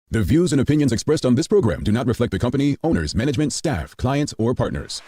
The views and opinions expressed on this program do not reflect the company, owners, management, staff, clients, or partners.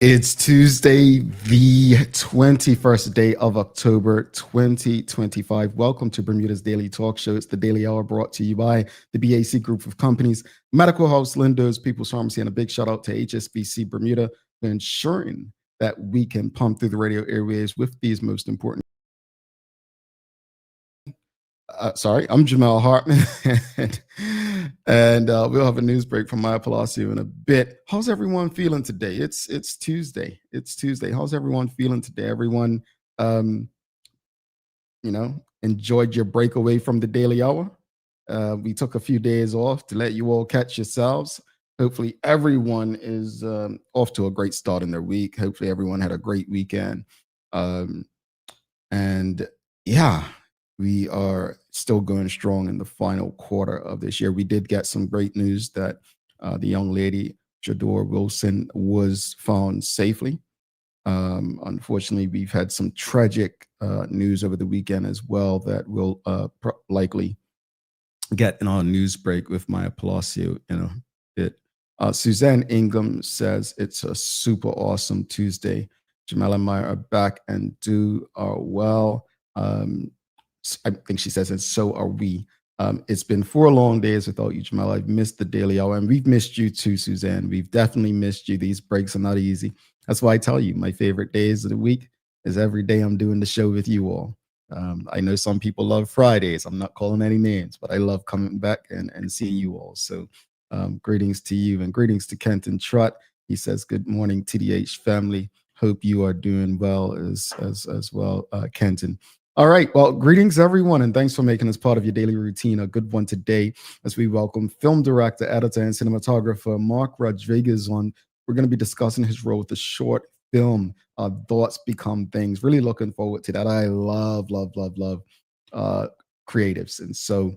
It's Tuesday, the 21st day of October, 2025. Welcome to Bermuda's Daily Talk Show. It's the Daily Hour brought to you by the BAC Group of Companies, Medical House, Lindo's, People's Pharmacy, and a big shout out to HSBC Bermuda for ensuring that we can pump through the radio airwaves with these most important. I'm Jamel Hartman, and we'll have a news break from Maya Palacio in a bit. How's everyone feeling today? It's Tuesday. It's Tuesday. How's everyone feeling today? Everyone, enjoyed your break away from the Daily Hour. We took a few days off to let you all catch yourselves. Hopefully, everyone is off to a great start in their week. Hopefully, everyone had a great weekend. We are still going strong in the final quarter of this year. We did get some great news that the young lady, Jador Wilson, was found safely. Unfortunately, we've had some tragic news over the weekend as well that we'll likely get in our news break with Maya Palacio in a bit. Suzanne Ingham says it's a super awesome Tuesday. Jamel and Maya are back and do well. I think she says, and so are we. It's been 4 long days without you, Jamel. I've missed the Daily Hour, and we've missed you too, Suzanne. We've definitely missed you. These breaks are not easy. That's why I tell you, my favorite days of the week is every day I'm doing the show with you all. I know some people love Fridays. I'm not calling any names, but I love coming back and seeing you all. So greetings to you, and greetings to Kenton Trott. He says, good morning, TDH family. Hope you are doing well as well, Kenton. All right. Well, greetings, everyone, and thanks for making this part of your daily routine a good one today as we welcome film director, editor, and cinematographer Marq Rodriguez on. We're going to be discussing his role with the short film, Thoughts Become Things. Really looking forward to that. I love creatives. And so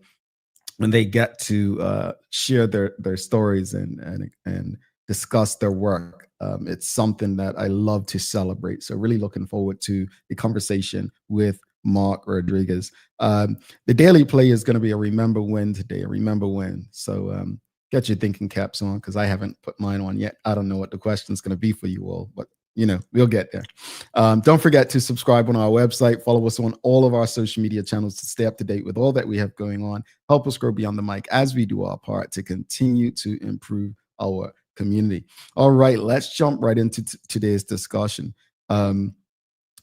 when they get to share their stories and discuss their work, it's something that I love to celebrate. So really looking forward to the conversation with Marq Rodriguez. The daily play is going to be a remember when today, a remember when. So get your thinking caps on, because I haven't put mine on yet. I don't know what the question is going to be for you all, but we'll get there. Don't forget to subscribe on our website. Follow us on all of our social media channels to stay up to date with all that we have going on. Help us grow beyond the mic as we do our part to continue to improve our community. All right, let's jump right into today's discussion.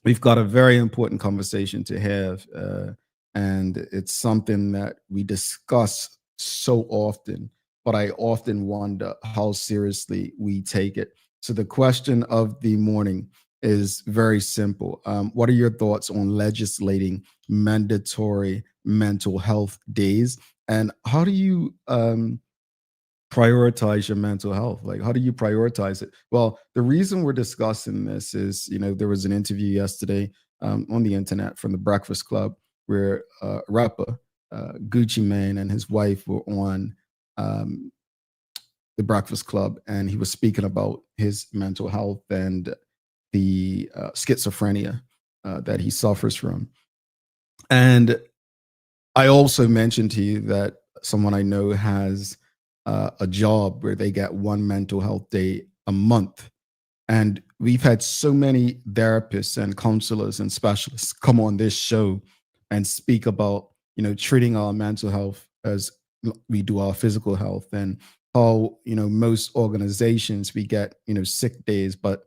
We've got a very important conversation to have, and it's something that we discuss so often, but I often wonder how seriously we take it. So the question of the morning is very simple. What are your thoughts on legislating mandatory mental health days, and how do you prioritize your mental health? Like, how do you prioritize it? Well, the reason we're discussing this is, there was an interview yesterday on the internet from the Breakfast Club where rapper Gucci Mane and his wife were on the Breakfast Club, and he was speaking about his mental health and the schizophrenia that he suffers from. And I also mentioned to you that someone I know has a job where they get one mental health day a month And we've had so many therapists and counselors and specialists come on this show and speak about, treating our mental health as we do our physical health, and how, most organizations we get, sick days, but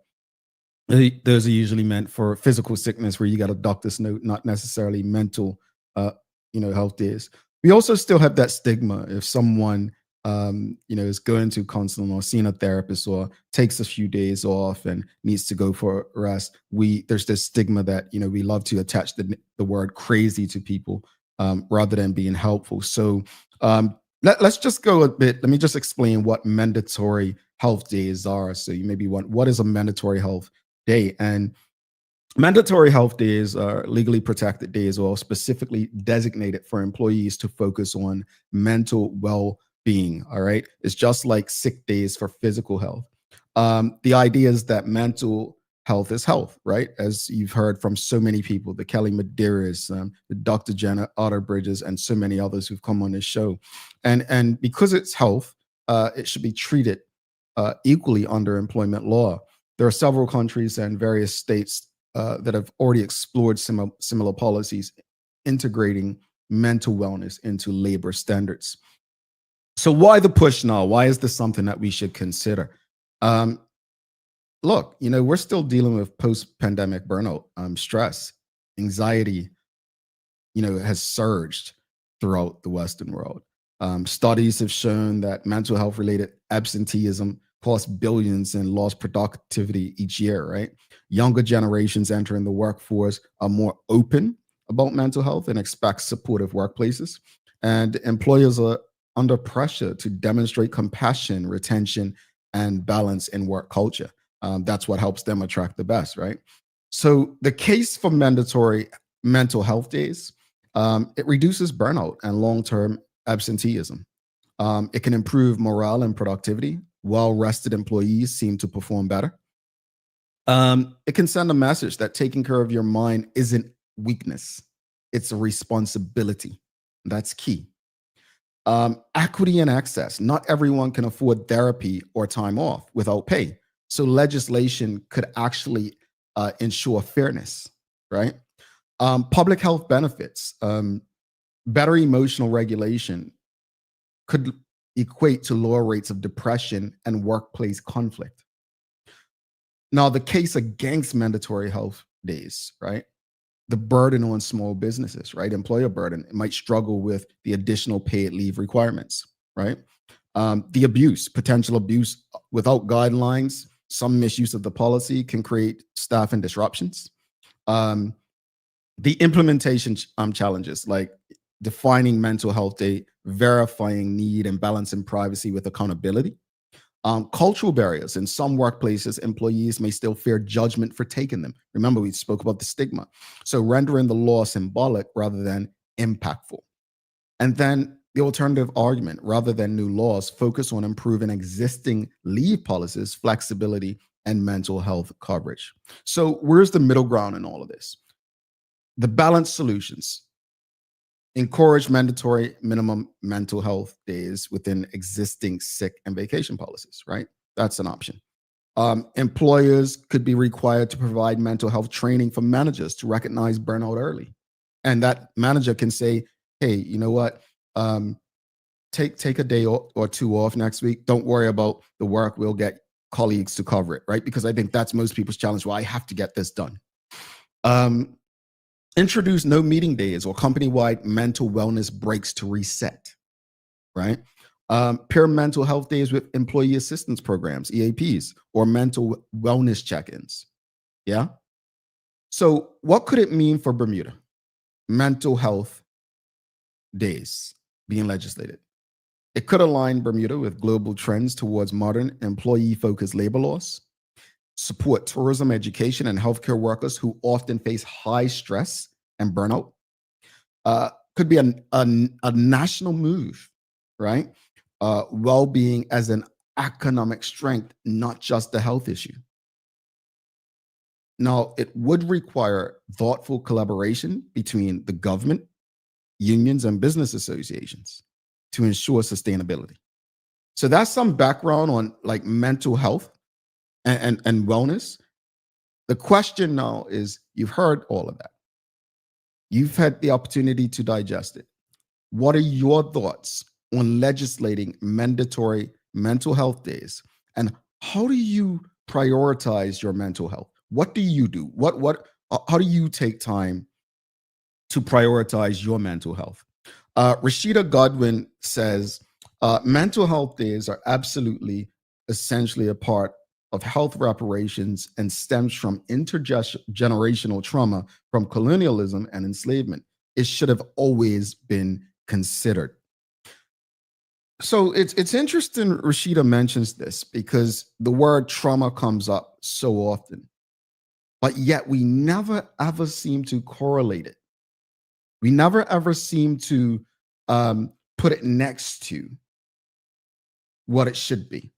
those are usually meant for physical sickness where you got a doctor's note, not necessarily mental, uh, health days. We also still have that stigma if someone, is going to counseling or seeing a therapist or takes a few days off and needs to go for rest. There's this stigma that we love to attach the word crazy to people, rather than being helpful. So let's just go a bit. Let me just explain what mandatory health days are. So you maybe want, what is a mandatory health day? And mandatory health days are legally protected days or specifically designated for employees to focus on mental well-being. All right. It's just like sick days for physical health. The idea is that mental health is health, right? As you've heard from so many people, the Kelly Medeiros, the Dr. Jenna Otter Bridges, and so many others who've come on this show. And because it's health, it should be treated equally under employment law. There are several countries and various states that have already explored similar policies integrating mental wellness into labor standards. So why the push now? Why is this something that we should consider? Look, we're still dealing with post-pandemic burnout, stress, anxiety, has surged throughout the Western world. Studies have shown that mental health related absenteeism costs billions in lost productivity each year, right? Younger generations entering the workforce are more open about mental health and expect supportive workplaces. And employers are under pressure to demonstrate compassion, retention, and balance in work culture. That's what helps them attract the best, right? So the case for mandatory mental health days, it reduces burnout and long-term absenteeism. It can improve morale and productivity. Well-rested employees seem to perform better. It can send a message that taking care of your mind isn't weakness, it's a responsibility. That's key. Equity and access. Not everyone can afford therapy or time off without pay. So legislation could actually ensure fairness, right? Public health benefits. Better emotional regulation could equate to lower rates of depression and workplace conflict. Now, the case against mandatory health days, right? The burden on small businesses, right? Employer burden, it might struggle with the additional paid leave requirements, right? The abuse, potential abuse without guidelines, some misuse of the policy can create staffing disruptions. The implementation challenges, like defining mental health day, verifying need, and balancing privacy with accountability. Cultural barriers. In some workplaces, employees may still fear judgment for taking them. Remember, we spoke about the stigma. So rendering the law symbolic rather than impactful. And then the alternative argument, rather than new laws, focus on improving existing leave policies, flexibility, and mental health coverage. So where's the middle ground in all of this? The balanced solutions. Encourage mandatory minimum mental health days within existing sick and vacation policies, right? That's an option. Employers could be required to provide mental health training for managers to recognize burnout early. And that manager can say, hey, you know what? Take a day or two off next week. Don't worry about the work. We'll get colleagues to cover it, right? Because I think that's most people's challenge. Well, I have to get this done. Introduce no meeting days or company-wide mental wellness breaks to reset, right? Pair mental health days with employee assistance programs, EAPs, or mental wellness check-ins, yeah? So what could it mean for Bermuda? Mental health days being legislated. It could align Bermuda with global trends towards modern employee-focused labor laws, support tourism, education, and healthcare workers who often face high stress and burnout. Could be a national move, right? Well-being as an economic strength, not just a health issue. Now, it would require thoughtful collaboration between the government, unions, and business associations to ensure sustainability. So that's some background on like mental health. and wellness. The question now is, you've heard all of that. You've had the opportunity to digest it. What are your thoughts on legislating mandatory mental health days? And how do you prioritize your mental health? What do you do? How do you take time to prioritize your mental health? Rashida Godwin says, mental health days are absolutely essentially a part of health reparations and stems from intergenerational trauma from colonialism and enslavement. It should have always been considered. So it's interesting Rashida mentions this, because the word trauma comes up so often, but yet we never ever seem to correlate it. We never ever seem to put it next to what it should be.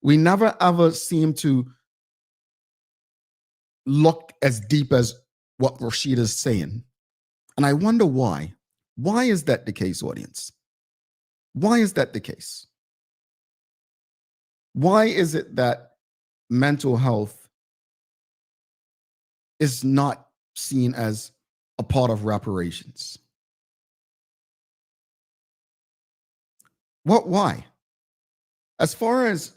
We never ever seem to look as deep as what Rashida is saying. And I wonder why. Why is that the case, audience? Why is that the case? Why is it that mental health is not seen as a part of reparations? Why? As far as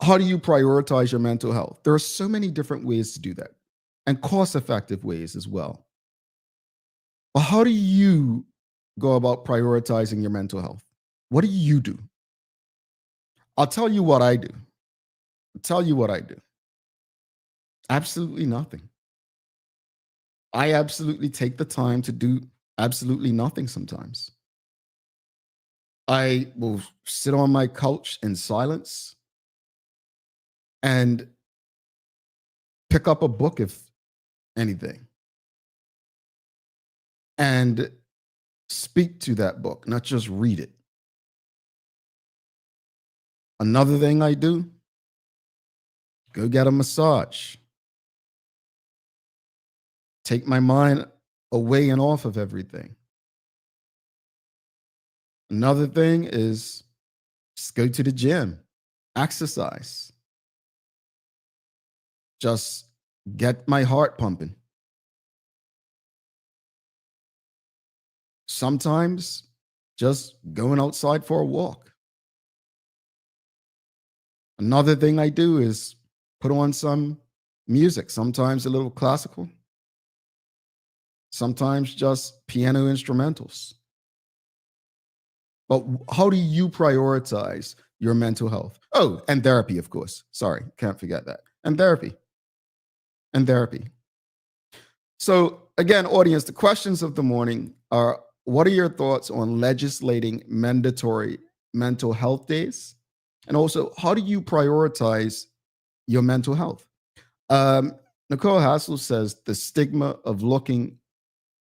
how do you prioritize your mental health? There are so many different ways to do that, and cost-effective ways as well. But how do you go about prioritizing your mental health? What do you do? I'll tell you what I do. Absolutely nothing. I absolutely take the time to do absolutely nothing sometimes. I will sit on my couch in silence and pick up a book, if anything, and speak to that book, not just read it. Another thing I do, go get a massage. Take my mind away and off of everything. Another thing is just go to the gym, exercise. Just get my heart pumping. Sometimes just going outside for a walk. Another thing I do is put on some music, sometimes a little classical, sometimes just piano instrumentals. But how do you prioritize your mental health? Oh, and therapy, of course. Sorry, can't forget that. And therapy. So again, audience, the questions of the morning are, what are your thoughts on legislating mandatory mental health days? And also, how do you prioritize your mental health? Nicole Hassel says the stigma of looking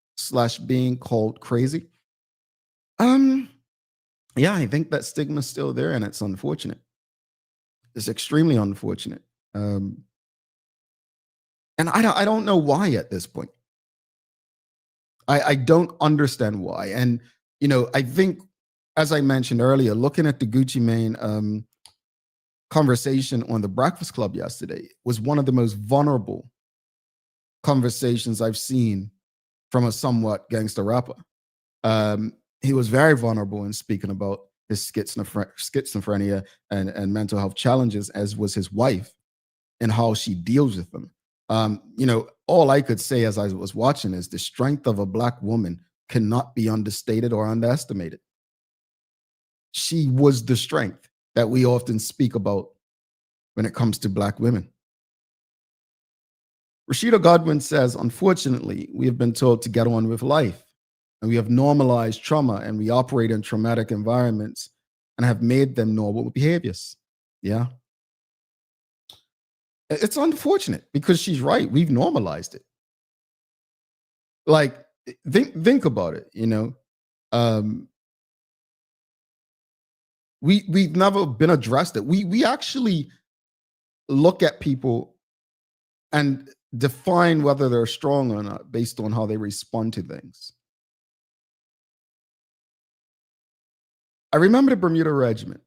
/ being called crazy. Yeah, I think that stigma is still there, and it's unfortunate. It's extremely unfortunate. And I don't know why at this point. I don't understand why. And, I think, as I mentioned earlier, looking at the Gucci Mane conversation on the Breakfast Club yesterday was one of the most vulnerable conversations I've seen from a somewhat gangster rapper. He was very vulnerable in speaking about his schizophrenia and mental health challenges, as was his wife, and how she deals with them. All I could say as I was watching is the strength of a Black woman cannot be understated or underestimated. She was the strength that we often speak about when it comes to Black women. Rashida Godwin says, unfortunately, we have been told to get on with life, and we have normalized trauma, and we operate in traumatic environments and have made them normal behaviors. Yeah. It's unfortunate, because she's right. We've normalized it. Like, think about it, we've never been addressed it. We actually look at people and define whether they're strong or not based on how they respond to things. I remember the Bermuda Regiment.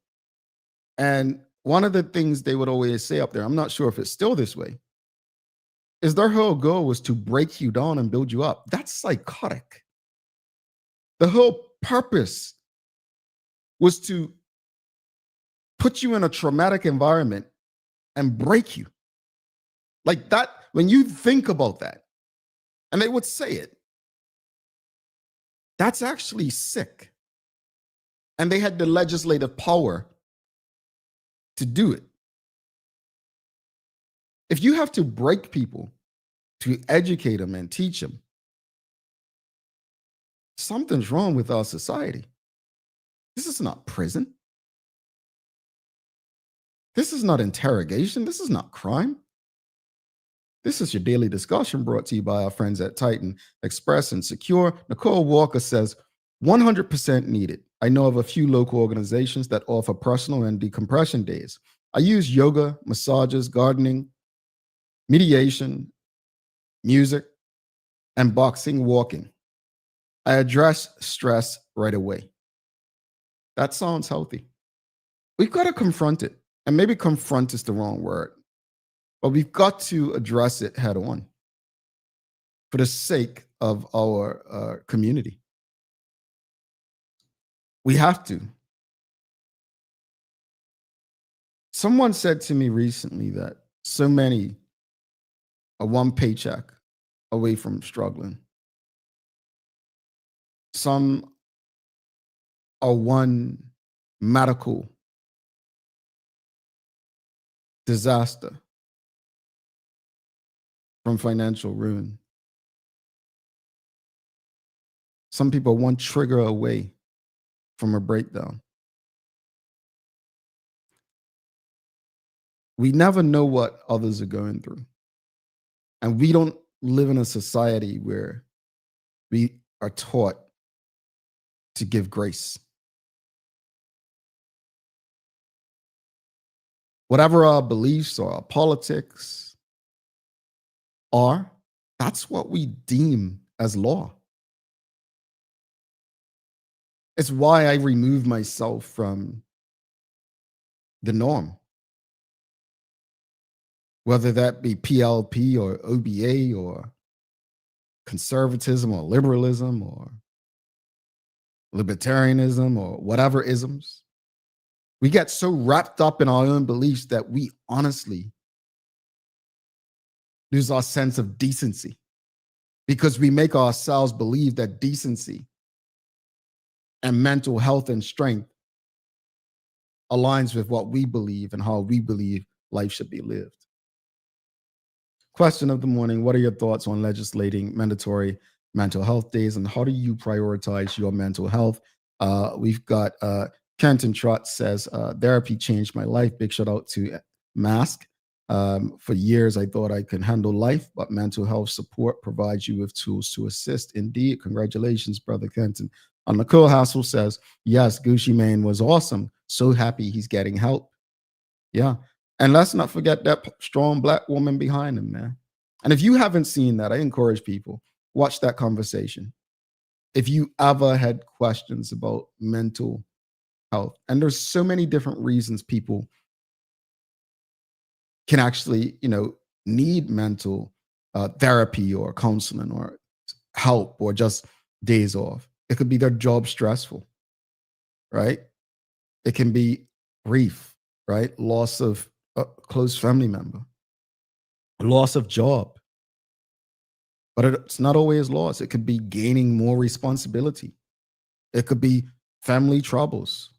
And one of the things they would always say up there, I'm not sure if it's still this way, is their whole goal was to break you down and build you up. That's psychotic. The whole purpose was to put you in a traumatic environment and break you. Like that, when you think about that, and they would say it, that's actually sick. And they had the legislative power to do it. If you have to break people to educate them and teach them, something's wrong with our society. This is not prison. This is not interrogation. This is not crime. This is your daily discussion brought to you by our friends at Titan Express and Secure. Nicole Walker says, 100% needed. I know of a few local organizations that offer personal and decompression days. I use yoga, massages, gardening, mediation, music, and boxing walking. I address stress right away. That sounds healthy. We've got to confront it. And maybe confront is the wrong word, but we've got to address it head on for the sake of our community. We have to. Someone said to me recently that so many are one paycheck away from struggling. Some are one medical disaster from financial ruin. Some people are one trigger away from a breakdown. We never know what others are going through. And we don't live in a society where we are taught to give grace. Whatever our beliefs or our politics are, that's what we deem as law. It's why I remove myself from the norm, whether that be PLP or OBA or conservatism or liberalism or libertarianism or whatever isms. We get so wrapped up in our own beliefs that we honestly lose our sense of decency because we make ourselves believe that decency and mental health and strength aligns with what we believe and how we believe life should be lived. Question of the morning: what are your thoughts on legislating mandatory mental health days, and how do you prioritize your mental health? We've got Kenton Trott says, therapy changed my life. Big shout out to Mask. For years, I thought I could handle life, but mental health support provides you with tools to assist. Indeed. Congratulations, Brother Kenton. Nicole Hassel says, yes, Gucci Mane was awesome. So happy he's getting help. Yeah. And let's not forget that strong Black woman behind him, man. And if you haven't seen that, I encourage people, watch that conversation. If you ever had questions about mental health, and there's so many different reasons people can actually, need mental therapy or counseling or help or just days off. It could be their job stressful, right? It can be grief, right? Loss of a close family member, loss of job. But it's not always loss. It could be gaining more responsibility. It could be family troubles,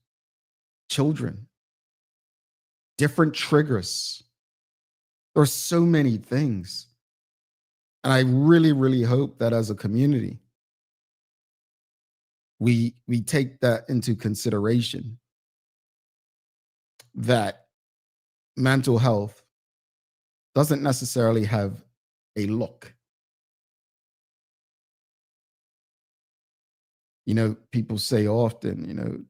children, different triggers. There are so many things. And I really, really hope that as a community, we take that into consideration, that mental health doesn't necessarily have a look. People say often,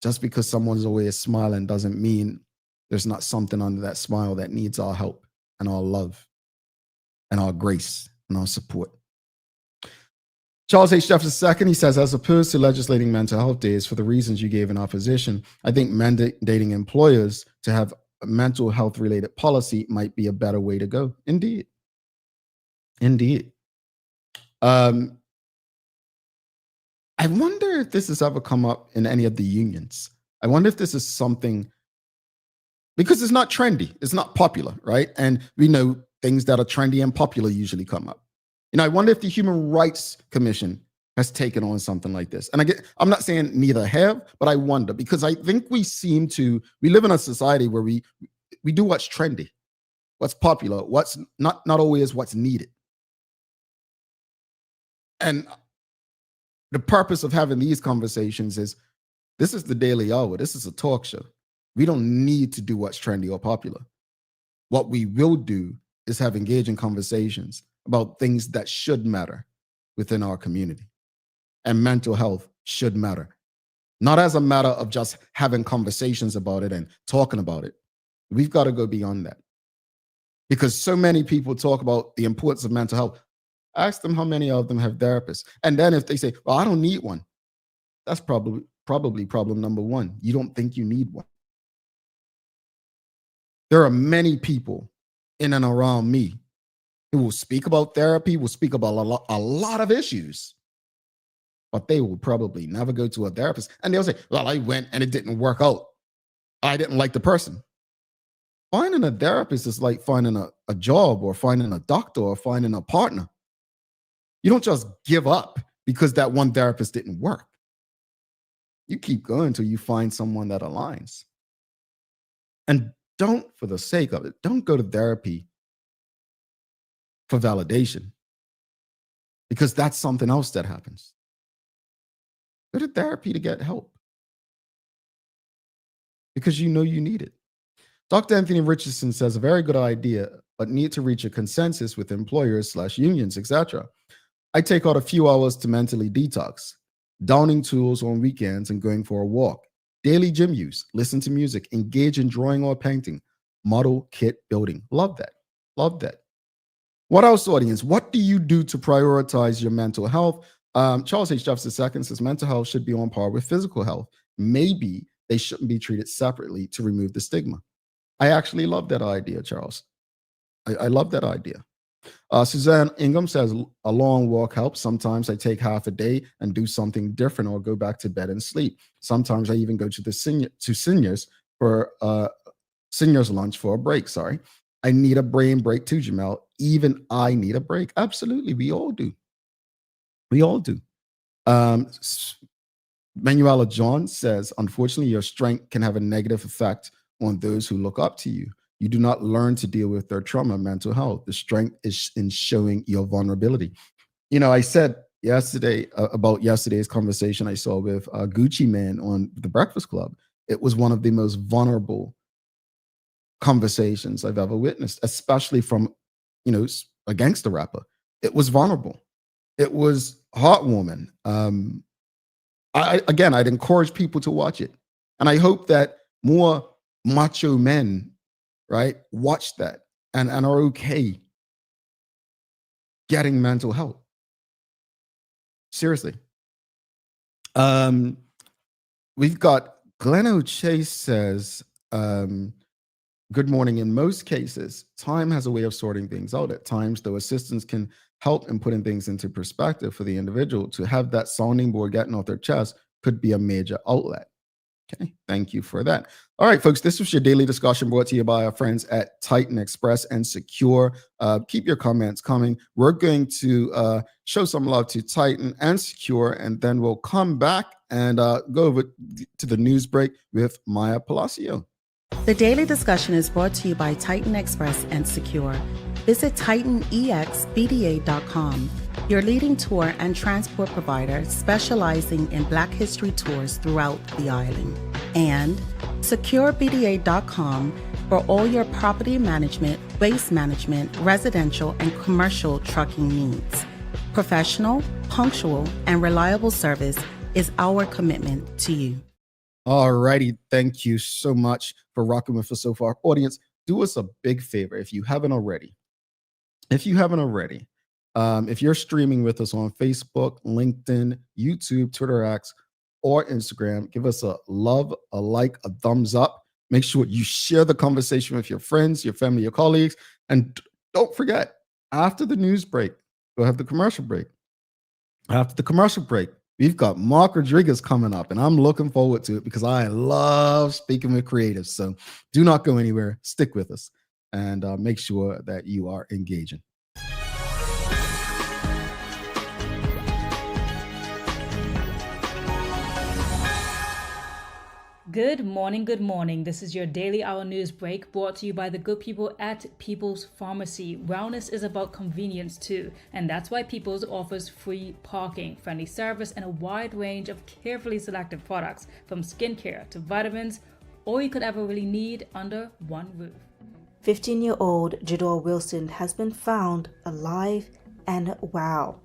just because someone's always smiling doesn't mean there's not something under that smile that needs our help and our love and our grace and our support. Charles H. Jefferson II, he says, as opposed to legislating mental health days for the reasons you gave in opposition, I think mandating employers to have a mental health related policy might be a better way to go. Indeed. Indeed. I wonder if this has ever come up in any of the unions. I wonder if this is something, because it's not trendy, it's not popular, right? And we know things that are trendy and popular usually come up. I wonder if the Human Rights Commission has taken on something like this. And I'm not saying neither have, but I wonder, because I think we live in a society where we do what's trendy, what's popular, what's not always what's needed. And the purpose of having these conversations is, this is the Daily Hour. This is a talk show. We don't need to do what's trendy or popular. What we will do is have engaging conversations about things that should matter within our community. And mental health should matter. Not as a matter of just having conversations about it and talking about it. We've got to go beyond that. Because so many people talk about the importance of mental health. Ask them how many of them have therapists. And then if they say, well, I don't need one, that's probably problem number one. You don't think you need one. There are many people in and around me who will speak about therapy, will speak about a lot of issues, but they will probably never go to a therapist. And they'll say, well, I went and it didn't work out. I didn't like the person. Finding a therapist is like finding a job or finding a doctor or finding a partner. You don't just give up because that one therapist didn't work. You keep going until you find someone that aligns. And don't, for the sake of it, don't go to therapy for validation, because that's something else that happens. Go to therapy to get help because you know you need it. Dr. Anthony Richardson says, a very good idea, but need to reach a consensus with employers/unions, etc. I take out a few hours to mentally detox, downing tools on weekends and going for a walk, daily gym use, listen to music, engage in drawing or painting, model kit building. Love that. Love that. What else, audience? What do you do to prioritize your mental health? Charles H. Jefferson II says mental health should be on par with physical health. Maybe they shouldn't be treated separately to remove the stigma. I actually love that idea, Charles. I love that idea. Suzanne Ingham says a long walk helps. Sometimes I take half a day and do something different or go back to bed and sleep. Sometimes I even go to seniors for seniors lunch for a break. Sorry. I need a brain break too, Jamel. Even I need a break. Absolutely. We all do. We all do. Manuela John says, unfortunately, your strength can have a negative effect on those who look up to you. You do not learn to deal with their trauma, mental health. The strength is in showing your vulnerability. I said yesterday about yesterday's conversation I saw with Gucci Man on The Breakfast Club. It was one of the most vulnerable conversations I've ever witnessed, especially from, a gangster rapper. It was vulnerable. It was heartwarming. I'd encourage people to watch it. And I hope that more macho men, right, watch that and are okay getting mental help. Seriously. We've got Glenn O'Chase says, good morning. In most cases, time has a way of sorting things out. At times, though, assistance can help in putting things into perspective for the individual. To have that sounding board getting off their chest could be a major outlet. Okay, thank you for that. All right, folks, this was your daily discussion brought to you by our friends at Titan Express and Secure. Keep your comments coming. We're going to show some love to Titan and Secure, and then we'll come back and go over to the news break with Maya Palacio. The daily discussion is brought to you by Titan Express and Secure. Visit TitanEXBDA.com, your leading tour and transport provider specializing in Black History tours throughout the island. And SecureBDA.com for all your property management, waste management, residential, and commercial trucking needs. Professional, punctual, and reliable service is our commitment to you. All righty. Thank you so much for rocking with us so far. Audience, do us a big favor if you haven't already. If you're streaming with us on Facebook, LinkedIn, YouTube, Twitter X, or Instagram, give us a love, a like, a thumbs up. Make sure you share the conversation with your friends, your family, your colleagues. And don't forget, after the news break, we'll have the commercial break. After the commercial break, we've got Marq Rodriguez coming up, and I'm looking forward to it because I love speaking with creatives. So do not go anywhere. Stick with us and make sure that you are engaging. Good morning, good morning. This is your Daily Hour News Break brought to you by the good people at People's Pharmacy. Wellness is about convenience too, and that's why People's offers free parking, friendly service, and a wide range of carefully selected products, from skincare to vitamins, all you could ever really need under one roof. 15-year-old Jador Wilson has been found alive and well.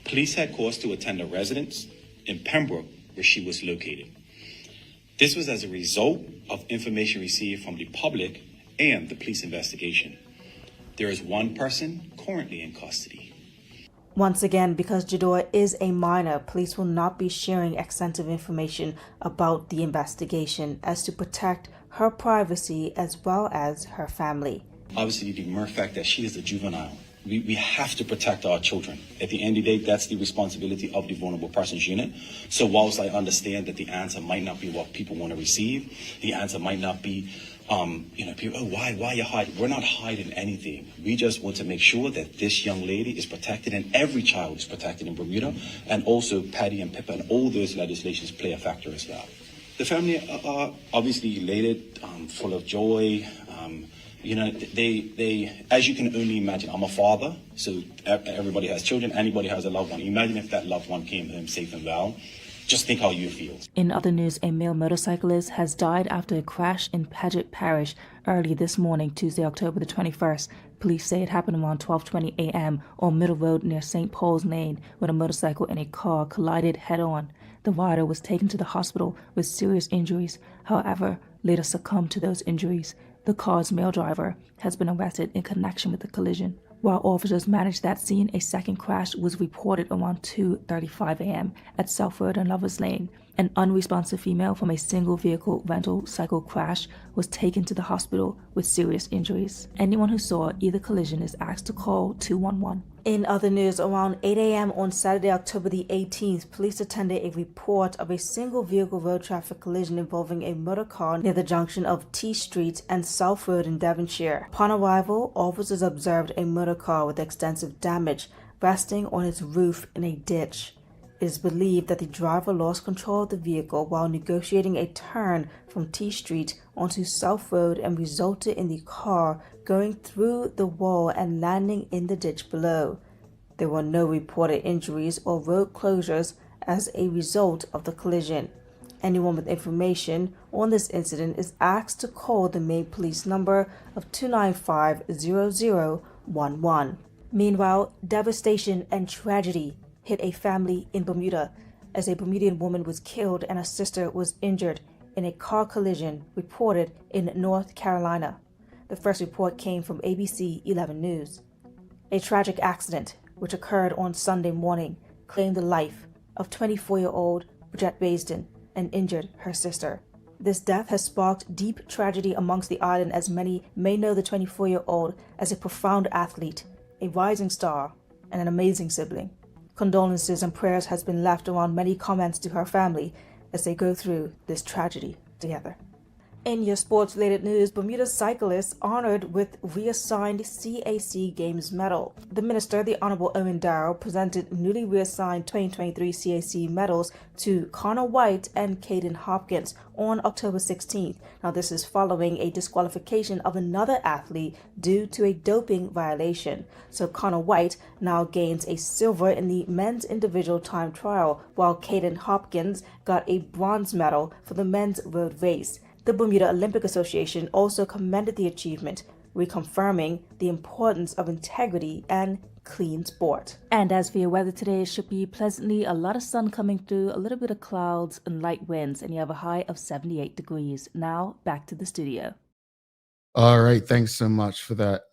Police had cause to attend a residence in Pembroke where she was located. This was as a result of information received from the public and the police investigation. There is one person currently in custody. Once again, because Jador is a minor, police will not be sharing extensive information about the investigation as to protect her privacy as well as her family. Obviously, the mere fact that she is a juvenile, we have to protect our children. At the end of the day, that's the responsibility of the Vulnerable Persons Unit. So whilst I understand that the answer might not be what people want to receive, the answer might not be, people, why you hiding? We're not hiding anything. We just want to make sure that this young lady is protected and every child is protected in Bermuda. And also Patty and Pippa and all those legislations play a factor as well. The family are obviously elated, full of joy. They, as you can only imagine, I'm a father, so everybody has children, anybody has a loved one. Imagine if that loved one came home safe and well. Just think how you feel. In other news, a male motorcyclist has died after a crash in Paget Parish early this morning, Tuesday, October the 21st. Police say it happened around 12:20 a.m. on Middle Road near St. Paul's Lane, when a motorcycle and a car collided head-on. The rider was taken to the hospital with serious injuries, however, later succumbed to those injuries. The car's male driver has been arrested in connection with the collision. While officers managed that scene, a second crash was reported around 2:35 a.m. at South Road and Lovers Lane. An unresponsive female from a single vehicle rental cycle crash was taken to the hospital with serious injuries. Anyone who saw either collision is asked to call 211. In other news, around 8 a.m. on Saturday, October the 18th, police attended a report of a single vehicle road traffic collision involving a motor car near the junction of T Street and South Road in Devonshire. Upon arrival, officers observed a motor car with extensive damage resting on its roof in a ditch. It is believed that the driver lost control of the vehicle while negotiating a turn from T Street onto South Road and resulted in the car going through the wall and landing in the ditch below. There were no reported injuries or road closures as a result of the collision. Anyone with information on this incident is asked to call the main police number of 295-0011. Meanwhile, devastation and tragedy hit a family in Bermuda as a Bermudian woman was killed and her sister was injured in a car collision reported in North Carolina. The first report came from ABC 11 News. A tragic accident, which occurred on Sunday morning, claimed the life of 24-year-old Bridget Baisden and injured her sister. This death has sparked deep tragedy amongst the island, as many may know the 24-year-old as a profound athlete, a rising star, and an amazing sibling. Condolences and prayers has been left around many comments to her family as they go through this tragedy together. In your sports-related news, Bermuda cyclists honored with reassigned CAC Games medal. The minister, the Honorable Owen Darrow, presented newly reassigned 2023 CAC medals to Connor White and Caden Hopkins on October 16th. Now, this is following a disqualification of another athlete due to a doping violation. So Connor White now gains a silver in the men's individual time trial, while Caden Hopkins got a bronze medal for the men's road race. The Bermuda Olympic Association also commended the achievement, reconfirming the importance of integrity and clean sport. And as for your weather today, it should be pleasantly a lot of sun coming through, a little bit of clouds and light winds, and you have a high of 78 degrees. Now back to the studio. All right. Thanks so much for that,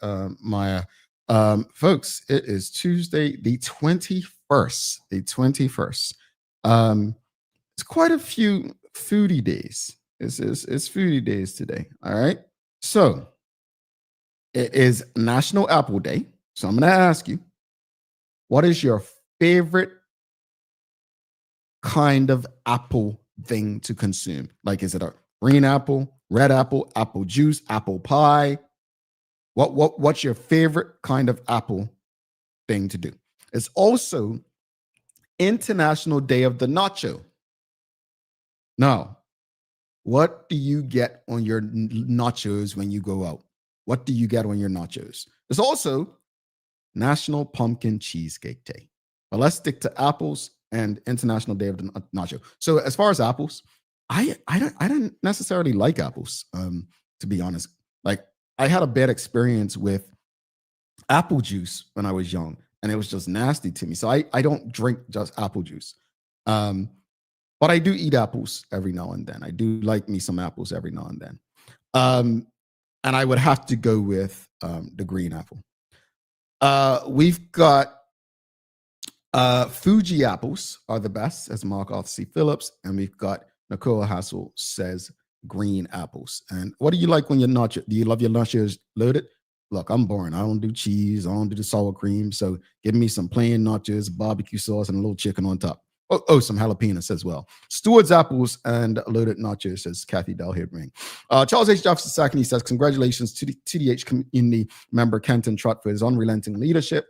Maya. Folks, it is Tuesday, the 21st. It's quite a few foodie days. It's foodie days today. All right. So it is National Apple Day. So I'm going to ask you, what is your favorite kind of apple thing to consume? Like, is it a green apple, red apple, apple juice, apple pie? What's your favorite kind of apple thing to do? It's also International Day of the Nacho. Now, what do you get on your nachos when you go out? What do you get on your nachos? It's also National Pumpkin Cheesecake Day. But let's stick to apples and International Day of the Nacho. So as far as apples, I don't necessarily like apples, to be honest. Like, I had a bad experience with apple juice when I was young, and it was just nasty to me. So I don't drink just apple juice. But I do eat apples every now and then. I do like me some apples every now and then. And I would have to go with the green apple. We've got Fuji apples are the best, as Mark Arthur C. Phillips, and we've got Nicole Hassel says green apples. And what do you like when you're nacho? Do you love your nachos loaded? Look, I'm boring. I don't do cheese. I don't do the sour cream. So give me some plain nachos, barbecue sauce, and a little chicken on top. Oh, some jalapenos as well. Stewart's apples and loaded nachos, says Kathy Dalhidring. Charles H. Jefferson Sackney says, congratulations to the TDH community member Kenton Trott for his unrelenting leadership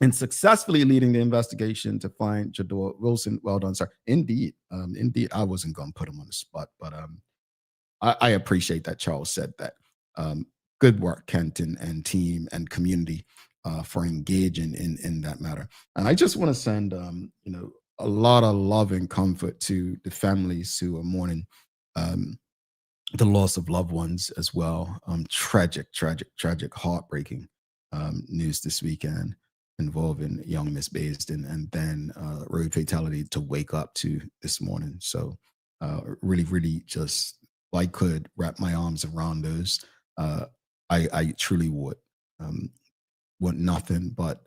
in successfully leading the investigation to find Jador Wilson. Well done, sir. Indeed. Indeed, I wasn't going to put him on the spot, but I appreciate that Charles said that. Good work, Kenton and team and community for engaging in that matter. And I just want to send, a lot of love and comfort to the families who are mourning the loss of loved ones as well. Tragic, heartbreaking news this weekend involving young Miss Baisden, and then road fatality to wake up to this morning. So really just, if I could wrap my arms around those, I truly would. Want nothing but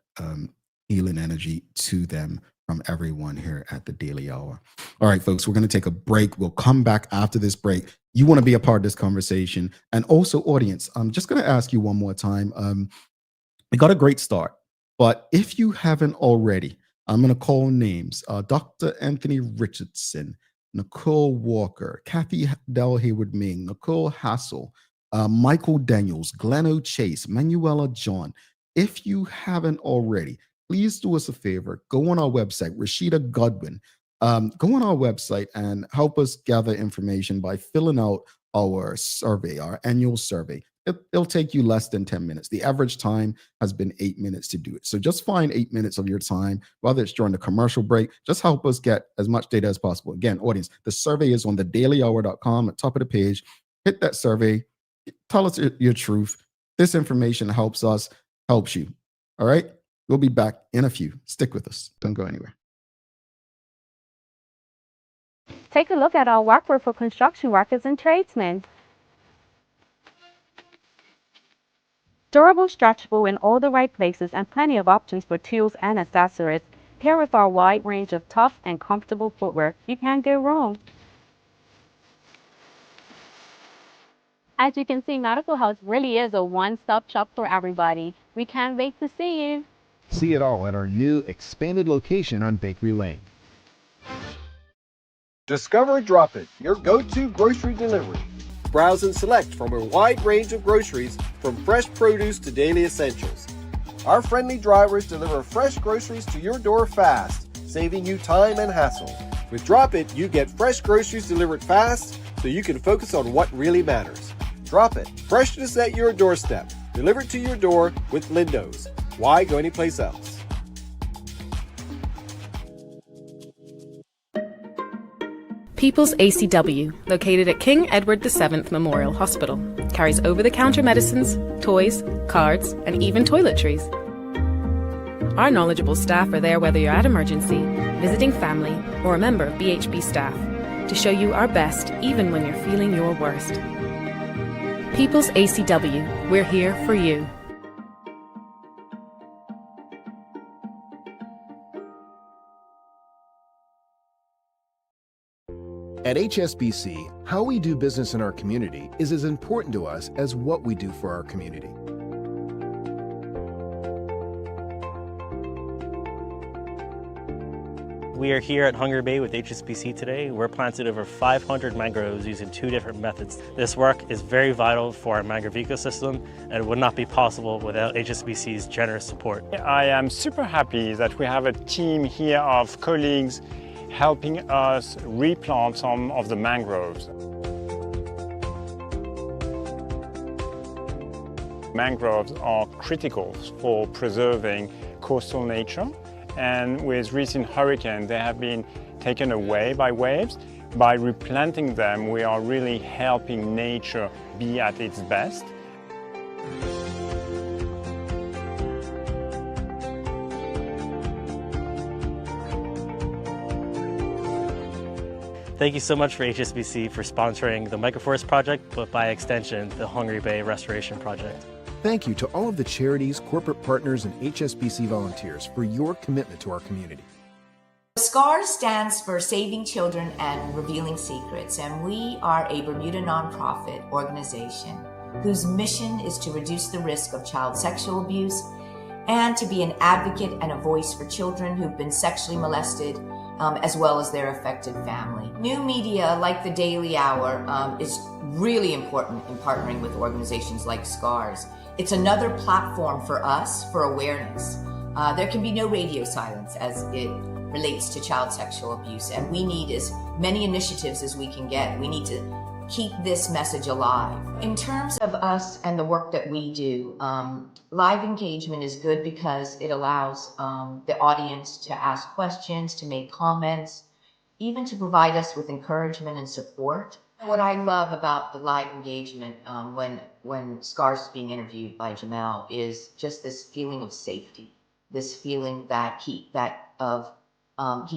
healing energy to them from everyone here at the Daily Hour. All right, folks, we're going to take a break. We'll come back after this break. You want to be a part of this conversation. And also, audience, I'm just going to ask you one more time. We got a great start, but if you haven't already, I'm going to call names. Dr. Anthony Richardson, Nicole Walker, Kathy Del Hayward Ming, Nicole Hassel, Michael Daniels, Glenn O'Chase, Manuela John. If you haven't already, please do us a favor. Go on our website, Rashida Godwin. Go on our website and help us gather information by filling out our survey, our annual survey. It'll take you less than 10 minutes. The average time has been 8 minutes to do it. So just find 8 minutes of your time, whether it's during the commercial break. Just help us get as much data as possible. Again, audience, the survey is on thedailyhour.com at the top of the page. Hit that survey. Tell us your truth. This information helps us, helps you. All right? We'll be back in a few. Stick with us. Don't go anywhere. Take a look at our workwear for construction workers and tradesmen. Durable, stretchable in all the right places, and plenty of options for tools and accessories. Here with our wide range of tough and comfortable footwear, you can't go wrong. As you can see, Medical House really is a one-stop shop for everybody. We can't wait to see you. See it all at our new expanded location on Bakery Lane. Discover Drop It, your go-to grocery delivery. Browse and select from a wide range of groceries, from fresh produce to daily essentials. Our friendly drivers deliver fresh groceries to your door fast, saving you time and hassle. With Drop It, you get fresh groceries delivered fast so you can focus on what really matters. Drop It, freshness at your doorstep, delivered to your door with Lindo's. Why go anyplace else? People's ACW, located at King Edward VII Memorial Hospital, carries over-the-counter medicines, toys, cards, and even toiletries. Our knowledgeable staff are there whether you're at emergency, visiting family, or a member of BHB staff, to show you our best even when you're feeling your worst. People's ACW, we're here for you. At HSBC, how we do business in our community is as important to us as what we do for our community. We are here at Hungary Bay with HSBC today. We're planting over 500 mangroves using 2 different methods. This work is very vital for our mangrove ecosystem and it would not be possible without HSBC's generous support. I am super happy that we have a team here of colleagues helping us replant some of the mangroves. Mangroves are critical for preserving coastal nature. And with recent hurricanes, they have been taken away by waves. By replanting them, we are really helping nature be at its best. Thank you so much for HSBC for sponsoring the Microforest Project, but by extension, the Hungary Bay Restoration Project. Thank you to all of the charities, corporate partners, and HSBC volunteers for your commitment to our community. SCARS stands for Saving Children and Revealing Secrets, and we are a Bermuda nonprofit organization whose mission is to reduce the risk of child sexual abuse and to be an advocate and a voice for children who've been sexually molested, as well as their affected family. New media like the Daily Hour is really important in partnering with organizations like SCARS. It's another platform for us for awareness. There can be no radio silence as it relates to child sexual abuse, and we need as many initiatives as we can get. We need to keep this message alive. In terms of us and the work that we do, live engagement is good because it allows the audience to ask questions, to make comments, even to provide us with encouragement and support. What I love about the live engagement when SCARS is being interviewed by Jamel is just this feeling of safety, this feeling that he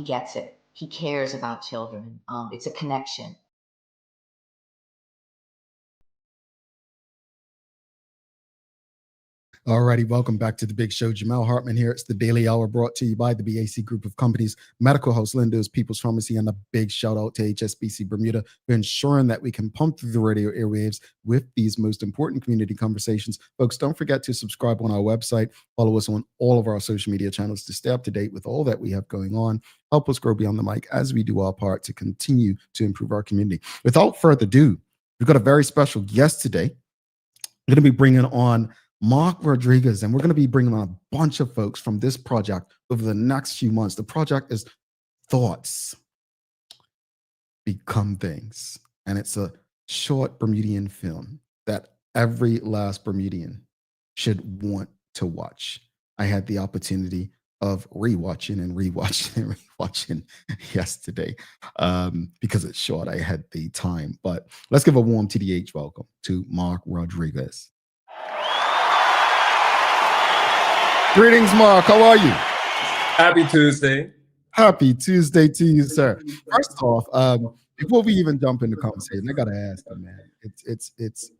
gets it. He cares about children. It's a connection. Alrighty, welcome back to the big show. Jamel Hartman here. It's the Daily Hour brought to you by the BAC Group of Companies, Medical House Lindo's, People's Pharmacy, and a big shout out to HSBC Bermuda for ensuring that we can pump through the radio airwaves with these most important community conversations. Folks, don't forget to subscribe on our website. Follow us on all of our social media channels to stay up to date with all that we have going on. Help us grow beyond the mic as we do our part to continue to improve our community. Without further ado, we've got a very special guest today. We're going to be bringing on Marq Rodriguez, and we're going to be bringing on a bunch of folks from this project over the next few months. The project is Thoughts Become Things, and it's a short Bermudian film that every last Bermudian should want to watch. I had the opportunity of rewatching yesterday because it's short. I had the time, but let's give a warm TDH welcome to Marq Rodriguez. Greetings, Marq. How are you? Happy Tuesday. Happy Tuesday to you, sir. First off, before we even jump into conversation, I gotta ask you, man. It's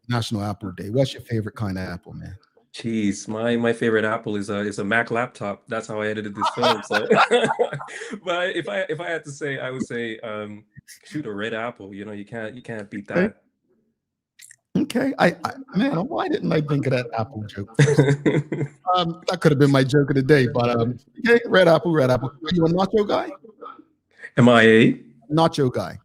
National Apple Day. What's your favorite kind of apple, man? Jeez, my favorite apple is a Mac laptop. That's how I edited this film. So, but if I had to say, I would say shoot a red apple. You know, you can't beat that. Okay, man, why didn't I think of that apple joke first? That could have been my joke of the day, but okay, red apple. Are you a nacho guy? Am I a nacho guy?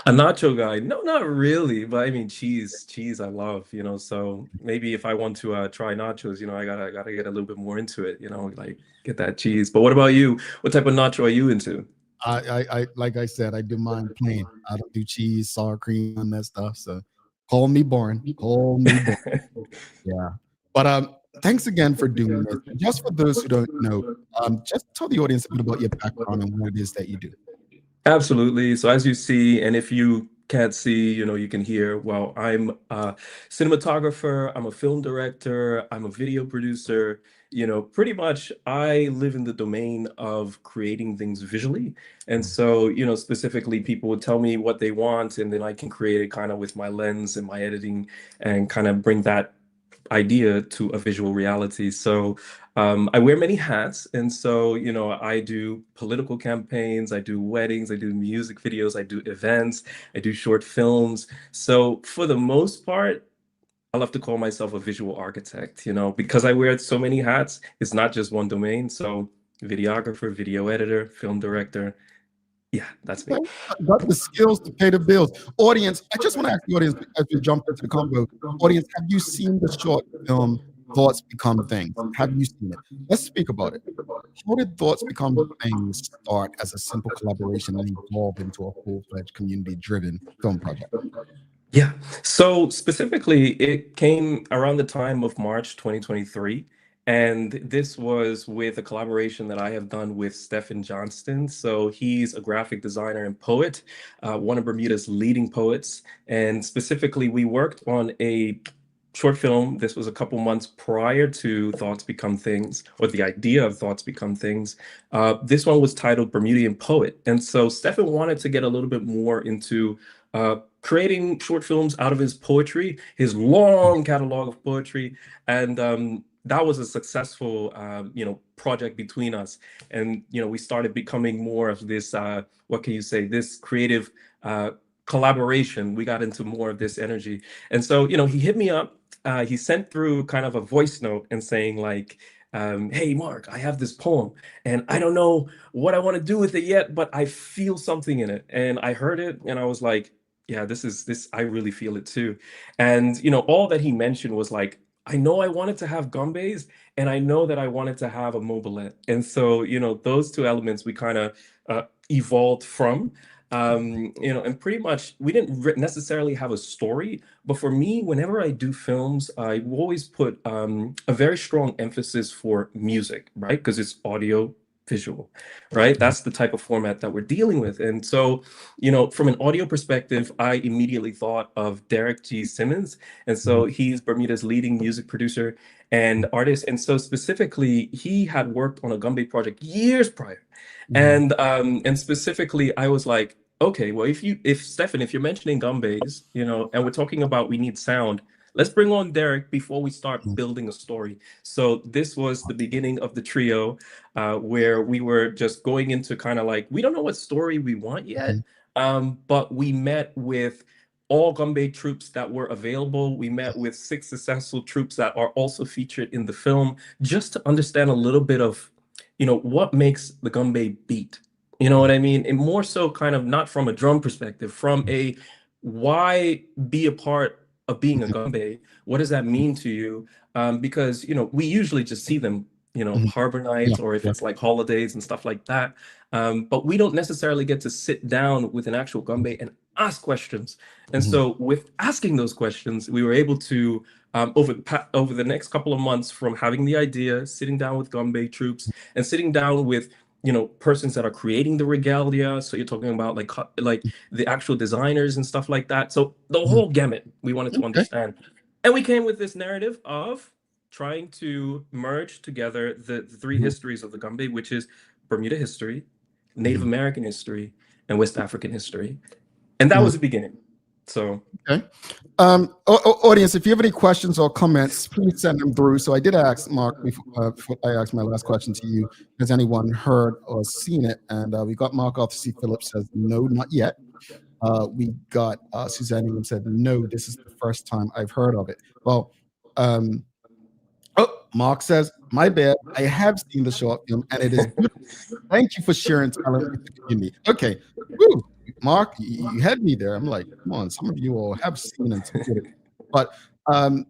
A nacho guy? No, not really. But I mean, cheese I love, you know. So maybe if I want to try nachos, you know, I gotta get a little bit more into it, you know, like get that cheese. But what about you? What type of nacho are you into? I like I said, I do mine plain. I don't do cheese, sour cream, and that stuff. So call me boring. Yeah. But thanks again for doing this. Just for those who don't know, just tell the audience a bit about your background and what it is that you do. Absolutely. So as you see, and if you can't see, you know, you can hear, well, I'm a cinematographer, I'm a film director, I'm a video producer. You know, pretty much I live in the domain of creating things visually. And so, you know, specifically people would tell me what they want, and then I can create it kind of with my lens and my editing and kind of bring that idea to a visual reality. So I wear many hats. And so, I do political campaigns, I do weddings, I do music videos, I do events, I do short films. So for the most part, I love to call myself a visual architect, because I wear so many hats. It's not just one domain. So videographer, video editor, film director. Yeah, that's me. Okay. Got the skills to pay the bills. Audience, I just want to ask the audience as we jump into the convo. Audience, have you seen the short film Thoughts Become Things? Have you seen it? Let's speak about it. How did Thoughts Become Things start as a simple collaboration and evolve into a full-fledged community-driven film project? Yeah. So specifically, it came around the time of March 2023. And this was with a collaboration that I have done with Stephan Johnstone. So he's a graphic designer and poet, one of Bermuda's leading poets. And specifically, we worked on a short film. This was a couple months prior to Thoughts Become Things, or the idea of Thoughts Become Things. This one was titled Bermudian Poet. And so Stephan wanted to get a little bit more into creating short films out of his poetry, his long catalog of poetry. And that was a successful, project between us. And, we started becoming more of this, what can you say, this creative collaboration. We got into more of this energy. And so, he hit me up. He sent through kind of a voice note and saying like, hey, Marq, I have this poem and I don't know what I want to do with it yet, but I feel something in it. And I heard it and I was like, yeah, this, I really feel it too. And, all that he mentioned was like, I know I wanted to have gumbays and I know that I wanted to have a mobilette. And so, those two elements we kind of evolved from. And pretty much we didn't necessarily have a story, but for me, whenever I do films, I always put a very strong emphasis for music, right? Because it's audio visual, right? That's the type of format that we're dealing with. And so, from an audio perspective, I immediately thought of Derek G. Simmons. And so he's Bermuda's leading music producer and artist. And so specifically, he had worked on a Gumby project years prior. And specifically, I was like, okay, well, if Stephan, if you're mentioning gumbays, and we're talking about we need sound, let's bring on Derek before we start building a story. So this was the beginning of the trio, where we were just going into kind of like, we don't know what story we want yet, but we met with all Gumbay troops that were available. We met with 6 successful troops that are also featured in the film, just to understand a little bit of, what makes the Gumbay beat. You know what I mean? And more so kind of not from a drum perspective, from a why be a part of being a Gumbay? What does that mean to you? Because, we usually just see them, harbor nights, or if it's like holidays and stuff like that. But we don't necessarily get to sit down with an actual Gumbay and ask questions. And so with asking those questions, we were able to, over the next couple of months, from having the idea, sitting down with Gumbay troops and sitting down with persons that are creating the regalia. So you're talking about like the actual designers and stuff like that. So the whole gamut we wanted to understand. And we came with this narrative of trying to merge together the 3 histories of the Gumby, which is Bermuda history, Native American history, and West African history. And that was the beginning. So okay. Audience, if you have any questions or comments, please send them through. So I did ask Marq before I asked my last question to you, has anyone heard or seen it? And we got Mark Arthur C. Phillips says no, not yet. We got Suzanne Ingham said no, this is the first time I've heard of it. Well, Mark says, my bad, I have seen the short film and it is good. Thank you for sharing talent with the community. Okay. Woo. Mark, you had me there. I'm like, come on, some of you all have seen and supported. But I'm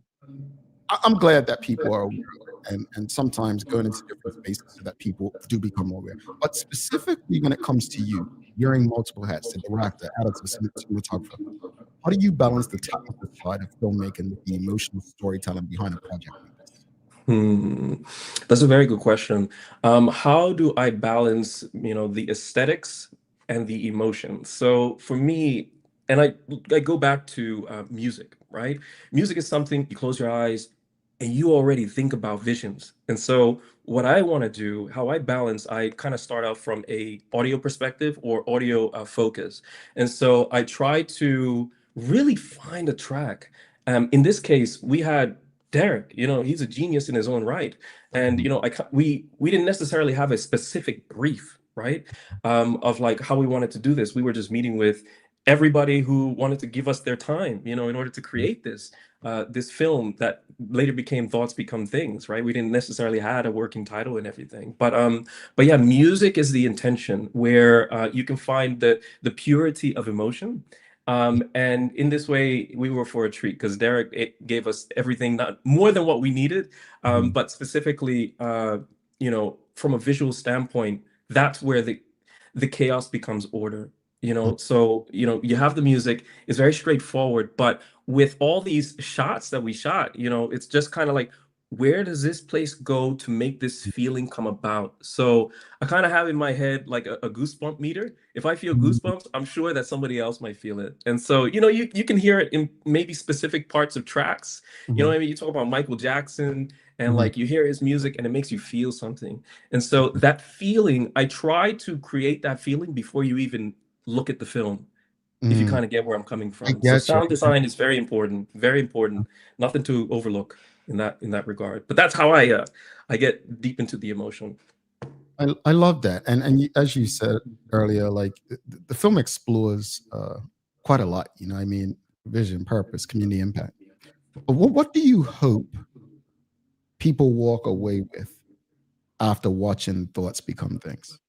glad that people are aware of it, and sometimes going into different spaces so that people do become aware. But specifically when it comes to you, wearing multiple hats, the director, editor, cinematographer, how do you balance the technical side of filmmaking with the emotional storytelling behind a project like this? That's a very good question. How do I balance, the aesthetics and the emotions? So for me, and I go back to music, right? Music is something you close your eyes and you already think about visions. And so what I want to do, how I balance, I kind of start out from a audio perspective or audio focus. And so I try to really find a track. In this case, we had Derek, he's a genius in his own right. And we didn't necessarily have a specific brief, right? Of like how we wanted to do this. We were just meeting with everybody who wanted to give us their time, in order to create this film that later became Thoughts Become Things, right? We didn't necessarily had a working title and everything. But yeah, music is the intention where you can find the purity of emotion. And in this way, we were for a treat because Derek gave us everything, not more than what we needed, but specifically, from a visual standpoint, that's where the chaos becomes order. So you have the music, it's very straightforward, but with all these shots that we shot, it's just kind of like, where does this place go to make this feeling come about? So I kind of have in my head like a goosebump meter. If I feel goosebumps, I'm sure that somebody else might feel it. And so, you can hear it in maybe specific parts of tracks. You know what I mean? You talk about Michael Jackson and like you hear his music and it makes you feel something. And so that feeling, I try to create that feeling before you even look at the film, if you kind of get where I'm coming from. So get you. sound design is very important, nothing to overlook in that regard. But that's how I get deep into the emotion. I love that, and as you said earlier, like the film explores quite a lot. I mean, vision, purpose, community impact. But what do you hope people walk away with after watching Thoughts Become Things?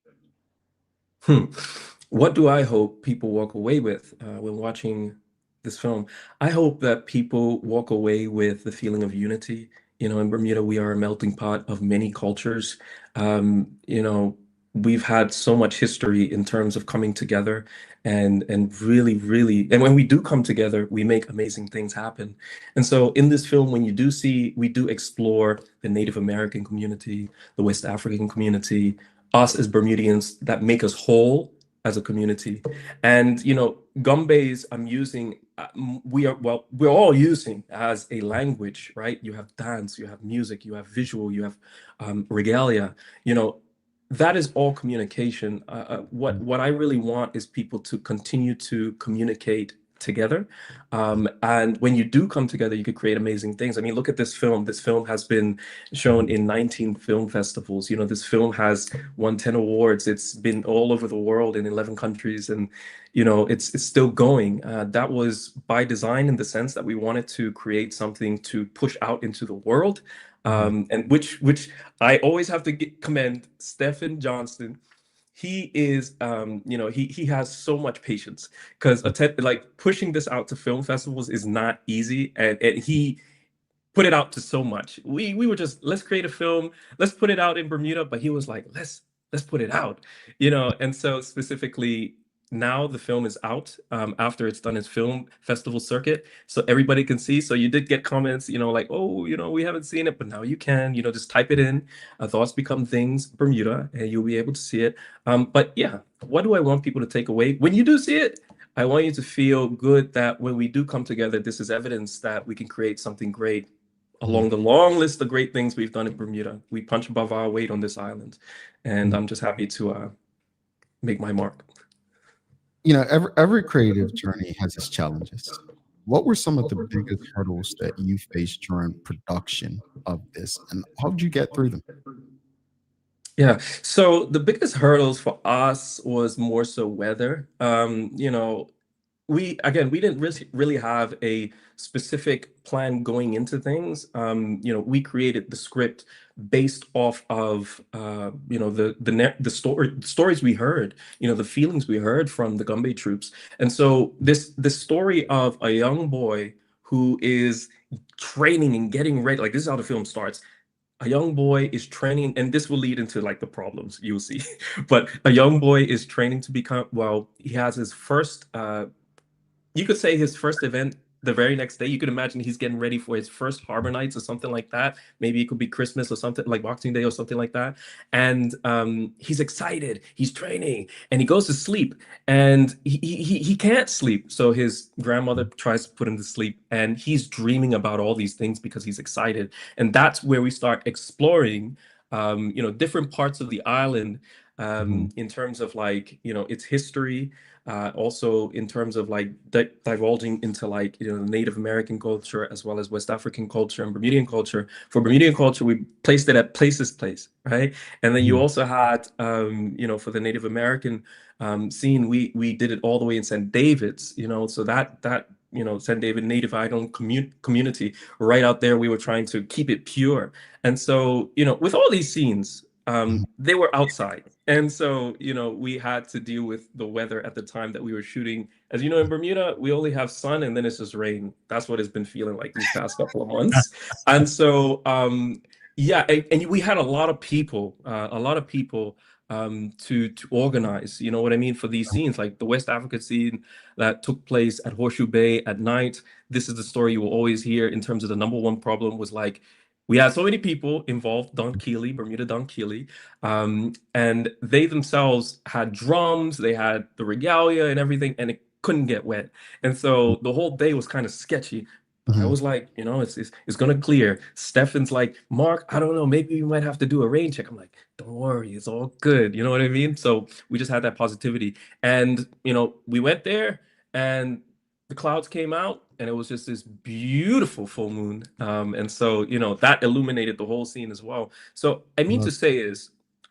What do I hope people walk away with when watching this film? I hope that people walk away with the feeling of unity. In Bermuda, we are a melting pot of many cultures. We've had so much history in terms of coming together and really, really, and when we do come together, we make amazing things happen. And so in this film, when you do see, we do explore the Native American community, the West African community, us as Bermudians that make us whole as a community. And Gumbays, I'm using, we're all using as a language, right? You have dance, you have music, you have visual, you have regalia. That is all communication. What I really want is people to continue to communicate together. And when you do come together, you could create amazing things. I mean, look at this film. This film has been shown in 19 film festivals. This film has won 10 awards. It's been all over the world in 11 countries. And, it's still going. That was by design in the sense that we wanted to create something to push out into the world. And which I always have to commend Stephan Johnstone. He is, he has so much patience because like pushing this out to film festivals is not easy, and he put it out to so much. We were just, let's create a film, let's put it out in Bermuda, but he was like, let's put it out, and so specifically now the film is out after it's done its film festival circuit, so everybody can see. So you did get comments, like, oh, we haven't seen it, but now you can, just type it in, Thoughts Become Things Bermuda, and you'll be able to see it. But yeah, what do I want people to take away when you do see it? I want you to feel good that when we do come together, this is evidence that we can create something great along the long list of great things we've done in Bermuda. We punch above our weight on this island, and I'm just happy to make my mark. Every creative journey has its challenges. What were some of the biggest hurdles that you faced during production of this, and how did you get through them? Yeah, so the biggest hurdles for us was more so weather. We didn't really have a specific plan going into things. We created the script based off of the stories we heard, the feelings we heard from the Gumbe troops. And so this story of a young boy who is training and getting ready, like this is how the film starts. A young boy is training, and this will lead into like the problems you'll see. But a young boy is training to become, well, he has his first you could say his first event the very next day. You could imagine he's getting ready for his first Harbor Nights or something like that. Maybe it could be Christmas or something like Boxing Day or something like that. And he's excited, he's training, and he goes to sleep, and he can't sleep. So his grandmother tries to put him to sleep, and he's dreaming about all these things because he's excited. And that's where we start exploring different parts of the island in terms of like, its history, also in terms of like divulging into like, you know, Native American culture as well as West African culture and Bermudian culture. For Bermudian culture, we placed it at Places Place, right? And then you also had, you know, for the Native American scene, we did it all the way in St. David's, you know, so that you know, St. David Native Island community right out there, we were trying to keep it pure. And so, you know, with all these scenes, they were outside. And so, you know, we had to deal with the weather at the time that we were shooting. As you know, in Bermuda, we only have sun and then it's just rain. That's what it's been feeling like these past couple of months. And so, yeah, and we had a lot of people, to organize, you know what I mean, for these scenes, like the West Africa scene that took place at Horseshoe Bay at night. This is the story you will always hear in terms of the number one problem was like, we had so many people involved, Don Keeley, Bermuda Don Keeley, and they themselves had drums, they had the regalia and everything, and it couldn't get wet. And so the whole day was kind of sketchy. But I was like, you know, it's gonna clear. Stefan's like, Marq, I don't know, maybe we might have to do a rain check. I'm like, don't worry, it's all good. You know what I mean? So we just had that positivity. And, you know, we went there and the clouds came out and it was just this beautiful full moon. And so, you know, that illuminated the whole scene as well. So I mean to say is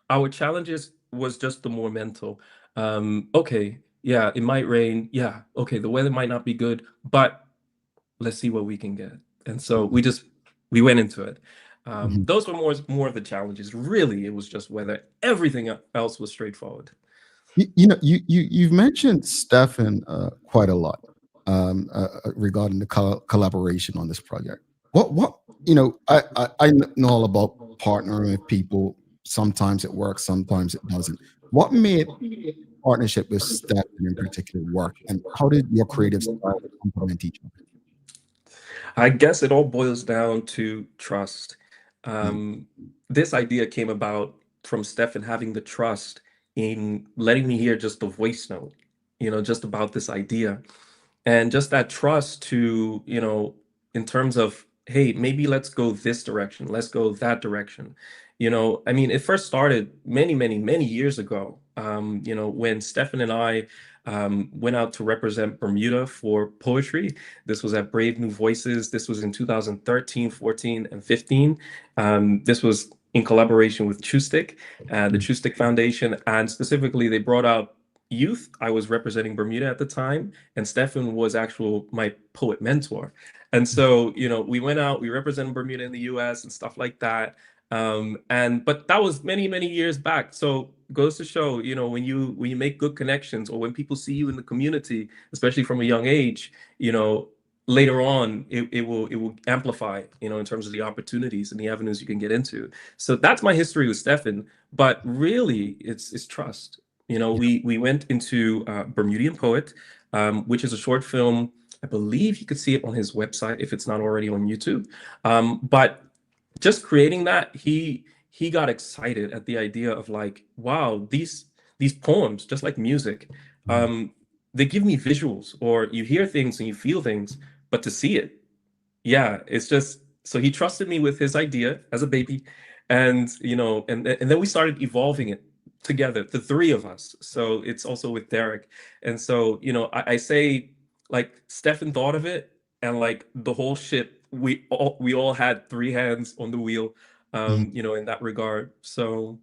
our challenges was just the more mental. Okay, yeah, it might rain. Yeah, okay, the weather might not be good, but let's see what we can get. And so we went into it. Those were more of the challenges. Really, it was just weather. Everything else was straightforward. You know, you've mentioned Stephan quite a lot regarding the collaboration on this project. What you know, I know all about partnering with people. Sometimes it works, sometimes it doesn't. What made partnership with Stephan in particular work, and how did your creative style complement each other? I guess it all boils down to trust. This idea came about from Stephan having the trust in letting me hear just the voice note, you know, just about this idea. And just that trust to, you know, in terms of, hey, maybe let's go this direction, let's go that direction. You know, I mean, it first started many, many, many years ago, you know, when Stephan and I went out to represent Bermuda for poetry. This was at Brave New Voices. This was in 2013, 14, and 15. This was in collaboration with Chustic, the Chustic Foundation, and specifically they brought out youth. I was representing Bermuda at the time, and Stephan was my poet mentor. And so, you know, we went out, we represented Bermuda in the US and stuff like that. But that was many, many years back. So goes to show, you know, when you make good connections or when people see you in the community, especially from a young age, you know, later on it will amplify, you know, in terms of the opportunities and the avenues you can get into. So that's my history with Stephan. But really it's trust. You know, we went into Bermudian Poet, which is a short film. I believe you could see it on his website if it's not already on YouTube. But just creating that, he got excited at the idea of like, wow, these poems, just like music, they give me visuals, or you hear things and you feel things, but to see it, yeah, it's just, so he trusted me with his idea as a baby, and you know, and then we started evolving it together, the three of us. So it's also with Derek, and so you know, I say like Stephan thought of it, and like the whole ship, we all had three hands on the wheel, you know, in that regard. So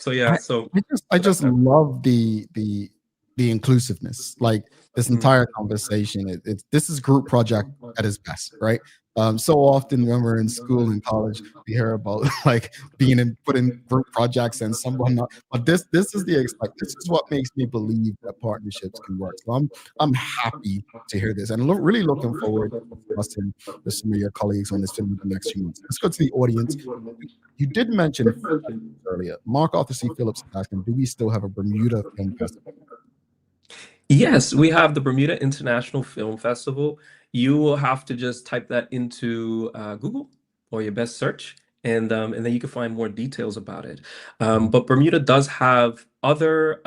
yeah, so I just love the inclusiveness. Like this entire conversation, this is group project at its best, right? So often when we're in school and college, we hear about like put in group projects and someone not. But this is this is what makes me believe that partnerships can work. So I'm happy to hear this, and really looking forward to discussing with some of your colleagues on this film in the next few months. Let's go to the audience. You did mention earlier. Mark Arthur C. Phillips is asking, do we still have a Bermuda Film Festival? Yes, we have the Bermuda International Film Festival. You will have to just type that into Google or your best search, and then you can find more details about it. But Bermuda does have other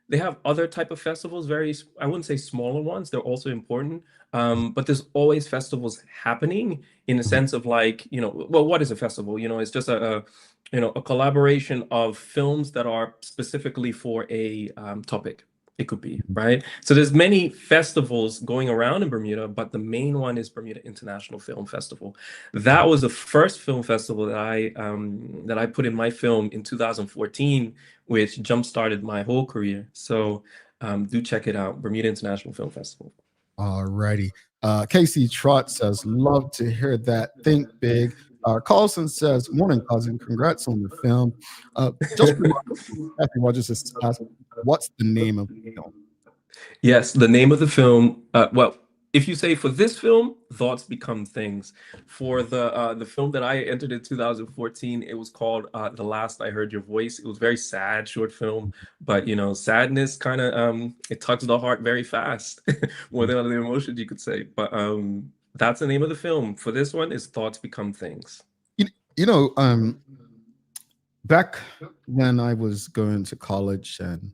they have other type of festivals, I wouldn't say smaller ones, they're also important. But there's always festivals happening in the sense of like, you know, well, what is a festival? You know, it's just a you know, a collaboration of films that are specifically for a topic. it could be, right? So there's many festivals going around in Bermuda, but the main one is Bermuda International Film Festival. That was the first film festival that I put in my film in 2014, which jump-started my whole career. So do check it out, Bermuda International Film Festival. All righty. Casey Trott says, love to hear that. Think big. Carlson says, morning, cousin. Congrats on the film. Just remind me, Kathy Rogers just asked, what's the name of the film? Yes, the name of the film. Well, if you say for this film, Thoughts Become Things. For the film that I entered in 2014, it was called The Last I Heard Your Voice. It was a very sad short film, but sadness kind of it tugs the heart very fast, more than other emotions you could say. But that's the name of the film. For this one, is Thoughts Become Things. Back when I was going to college, and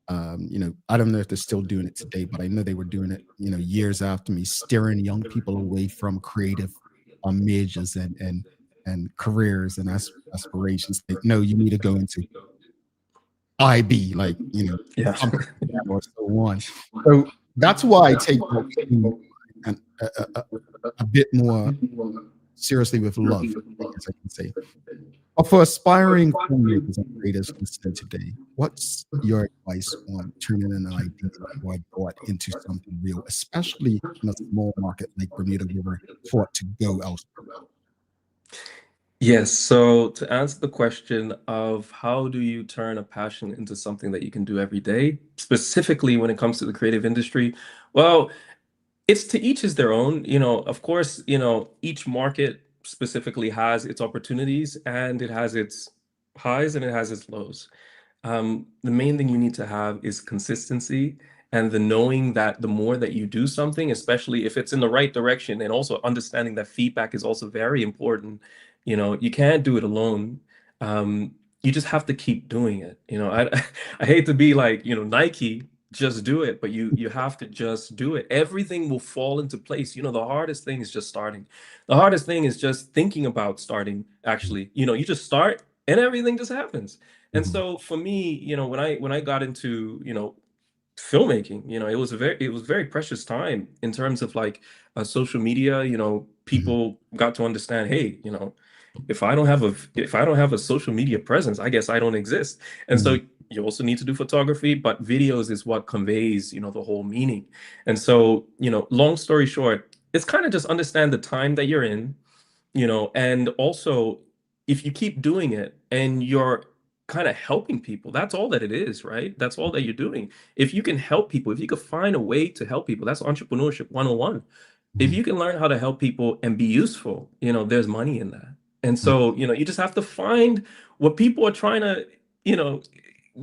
I don't know if they're still doing it today, but I know they were doing it, years after me, steering young people away from creative majors and careers and aspirations. Like, no, you need to go into IB, like Yeah. something like that or so on. So that's why I take what we do and a bit more seriously with love, I guess I can say. But for aspiring filmmakers and creators listening today, what's your advice on turning an idea or a thought into something real, especially in a small market like Bermuda, where we're taught to go elsewhere? Yes, so to answer the question of how do you turn a passion into something that you can do every day, specifically when it comes to the creative industry, well, it's to each is their own. Of course, each market specifically has its opportunities and it has its highs and it has its lows. The main thing you need to have is consistency and the knowing that the more that you do something, especially if it's in the right direction, and also understanding that feedback is also very important. You can't do it alone. You just have to keep doing it. I hate to be like, Nike, just do it, but you have to just do it. Everything will fall into place. The hardest thing is just starting. The hardest thing is just thinking about starting, actually. You just start and everything just happens. And so for me, when I got into, filmmaking, it was a very precious time in terms of like social media. People got to understand, hey, if I don't have a social media presence, I guess I don't exist. And so you also need to do photography, but videos is what conveys, the whole meaning. And so, long story short, it's kind of just understand the time that you're in, and also if you keep doing it and you're kind of helping people, that's all that it is, right? That's all that you're doing. If you can help people, if you could find a way to help people, that's entrepreneurship 101. If you can learn how to help people and be useful, there's money in that. And so, you just have to find what people are trying to,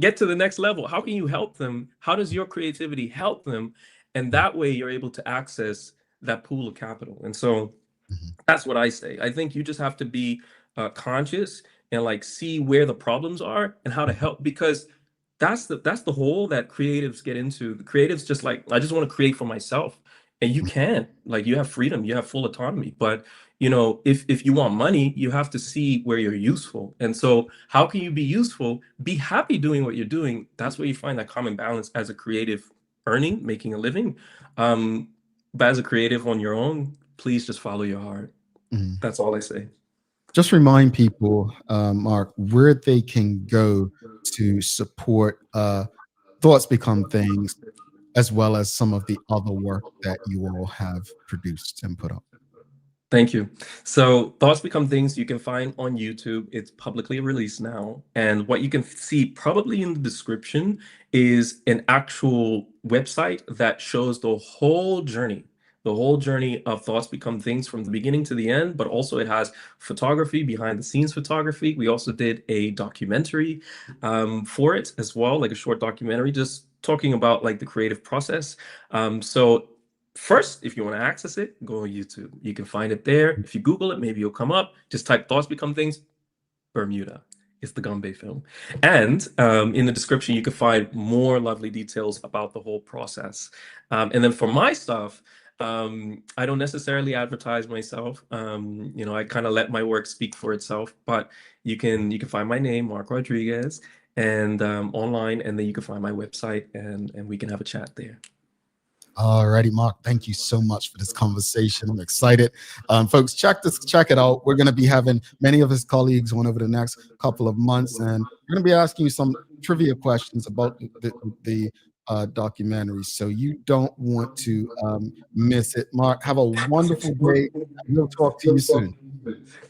get to the next level. How can you help them? How does your creativity help them? And that way you're able to access that pool of capital. And so that's what I say. I think you just have to be conscious and like see where the problems are and how to help, because that's the hole that creatives get into. The creatives just like, I just want to create for myself. And you can, like, you have freedom, you have full autonomy. But if you want money, you have to see where you're useful. And so how can you be useful? Be happy doing what you're doing. That's where you find that common balance as a creative, earning, making a living. But as a creative on your own, please just follow your heart. That's all I say. Just remind people, Marq, where they can go to support Thoughts Become Things, as well as some of the other work that you all have produced and put up. Thank you. So Thoughts Become Things you can find on YouTube. It's publicly released now. And what you can see probably in the description is an actual website that shows the whole journey of Thoughts Become Things from the beginning to the end, but also it has photography, behind the scenes photography. We also did a documentary for it as well, like a short documentary, just talking about like the creative process. So first, if you want to access it, go on YouTube. You can find it there. If you Google it, maybe you'll come up. Just type Thoughts Become Things, Bermuda. It's the Gombe film. And in the description, you can find more lovely details about the whole process. And then for my stuff, I don't necessarily advertise myself. I kind of let my work speak for itself, but you can find my name, Marq Rodriguez, and online, and then you can find my website, and we can have a chat there. All righty, Marq, thank you so much for this conversation. I'm excited. Folks, check it out. We're going to be having many of his colleagues on over the next couple of months, and we're going to be asking you some trivia questions about the documentary. So you don't want to miss it. Marq, have a wonderful day. We'll talk to you soon.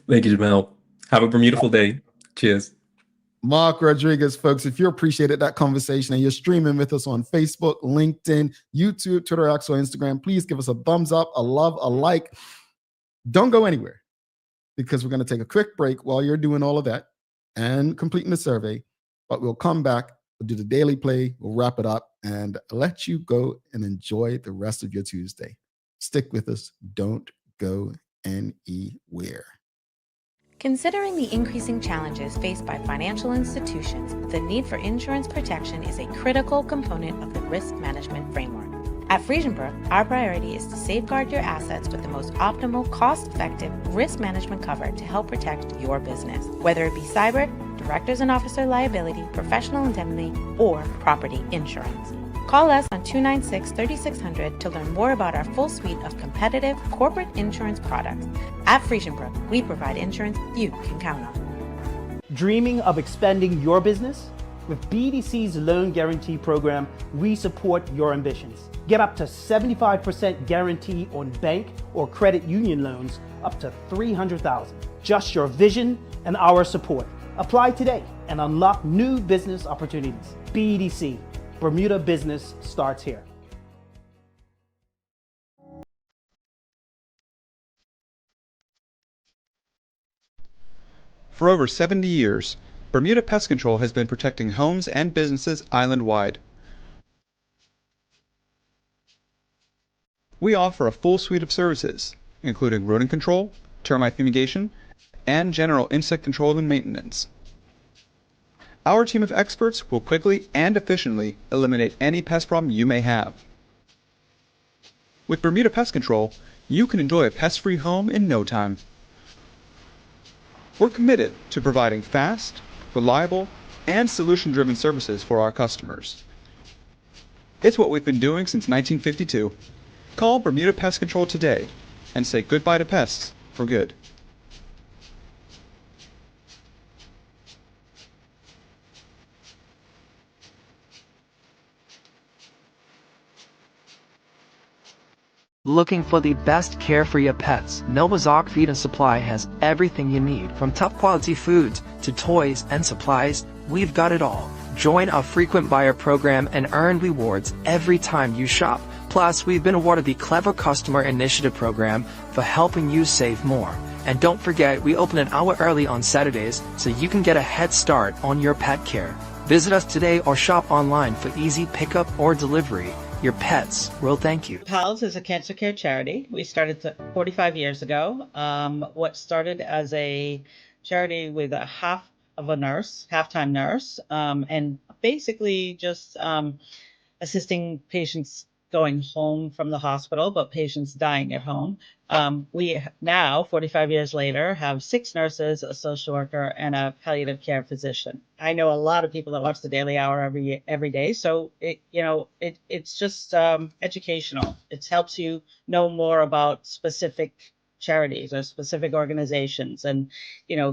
Thank you, Jamel. Have a beautiful day. Cheers. Marq Rodriguez, folks, if you appreciated that conversation and you're streaming with us on Facebook, LinkedIn, YouTube, Twitter, X, or Instagram, please give us a thumbs up, a love, a like. Don't go anywhere, because we're going to take a quick break while you're doing all of that and completing the survey. But we'll come back, we'll do the daily play, we'll wrap it up, and let you go and enjoy the rest of your Tuesday. Stick with us. Don't go anywhere. Considering the increasing challenges faced by financial institutions, the need for insurance protection is a critical component of the risk management framework. At Friesenbrook, our priority is to safeguard your assets with the most optimal, cost-effective risk management cover to help protect your business, whether it be cyber, directors and officer liability, professional indemnity, or property insurance. Call us on 296-3600 to learn more about our full suite of competitive corporate insurance products. At Friesenbrook, we provide insurance you can count on. Dreaming of expanding your business? With BDC's Loan Guarantee Program, we support your ambitions. Get up to 75% guarantee on bank or credit union loans up to $300,000. Just your vision and our support. Apply today and unlock new business opportunities. BDC. Bermuda business starts here. For over 70 years, Bermuda Pest Control has been protecting homes and businesses island-wide. We offer a full suite of services, including rodent control, termite fumigation, and general insect control and maintenance. Our team of experts will quickly and efficiently eliminate any pest problem you may have. With Bermuda Pest Control, you can enjoy a pest-free home in no time. We're committed to providing fast, reliable, and solution-driven services for our customers. It's what we've been doing since 1952. Call Bermuda Pest Control today and say goodbye to pests for good. Looking for the best care for your pets? Novazok Feed and Supply has everything you need. From top quality foods to toys and supplies, we've got it all. Join our frequent buyer program and earn rewards every time you shop. Plus, we've been awarded the Clever Customer Initiative program for helping you save more. And don't forget, we open an hour early on Saturdays so you can get a head start on your pet care. Visit us today or shop online for easy pickup or delivery. Your pets will thank you. PALS is a cancer care charity. We started 45 years ago. What started as a charity with a half-time nurse, and basically just assisting patients going home from the hospital, but patients dying at home. We now, 45 years later, have 6 nurses, a social worker, and a palliative care physician. I know a lot of people that watch the Daily Hour every day, so it's just educational. It helps you know more about specific charities or specific organizations, and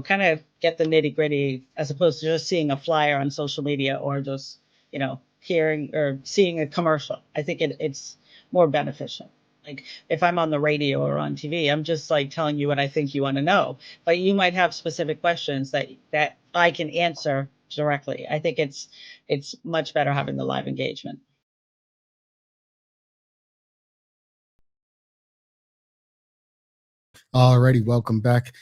kind of get the nitty gritty as opposed to just seeing a flyer on social media or just hearing or seeing a commercial. I think it's more beneficial. Like if I'm on the radio or on TV, I'm just like telling you what I think you want to know. But you might have specific questions that I can answer directly. I think it's much better having the live engagement. Alrighty, welcome back.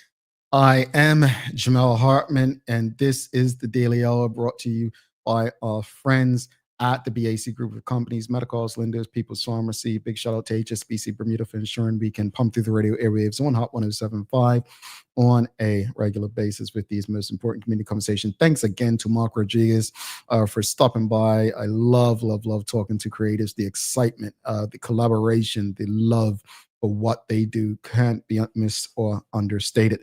I am Jamel Hartman, and this is the Daily Hour brought to you by our friends at the BAC Group of Companies, Medicals, Lenders, People's Pharmacy. Big shout out to HSBC Bermuda for ensuring we can pump through the radio airwaves on Hot 107.5 on a regular basis with these most important community conversations. Thanks again to Marq Rodriguez for stopping by. I love talking to creatives. The excitement, the collaboration, the love for what they do can't be missed or understated.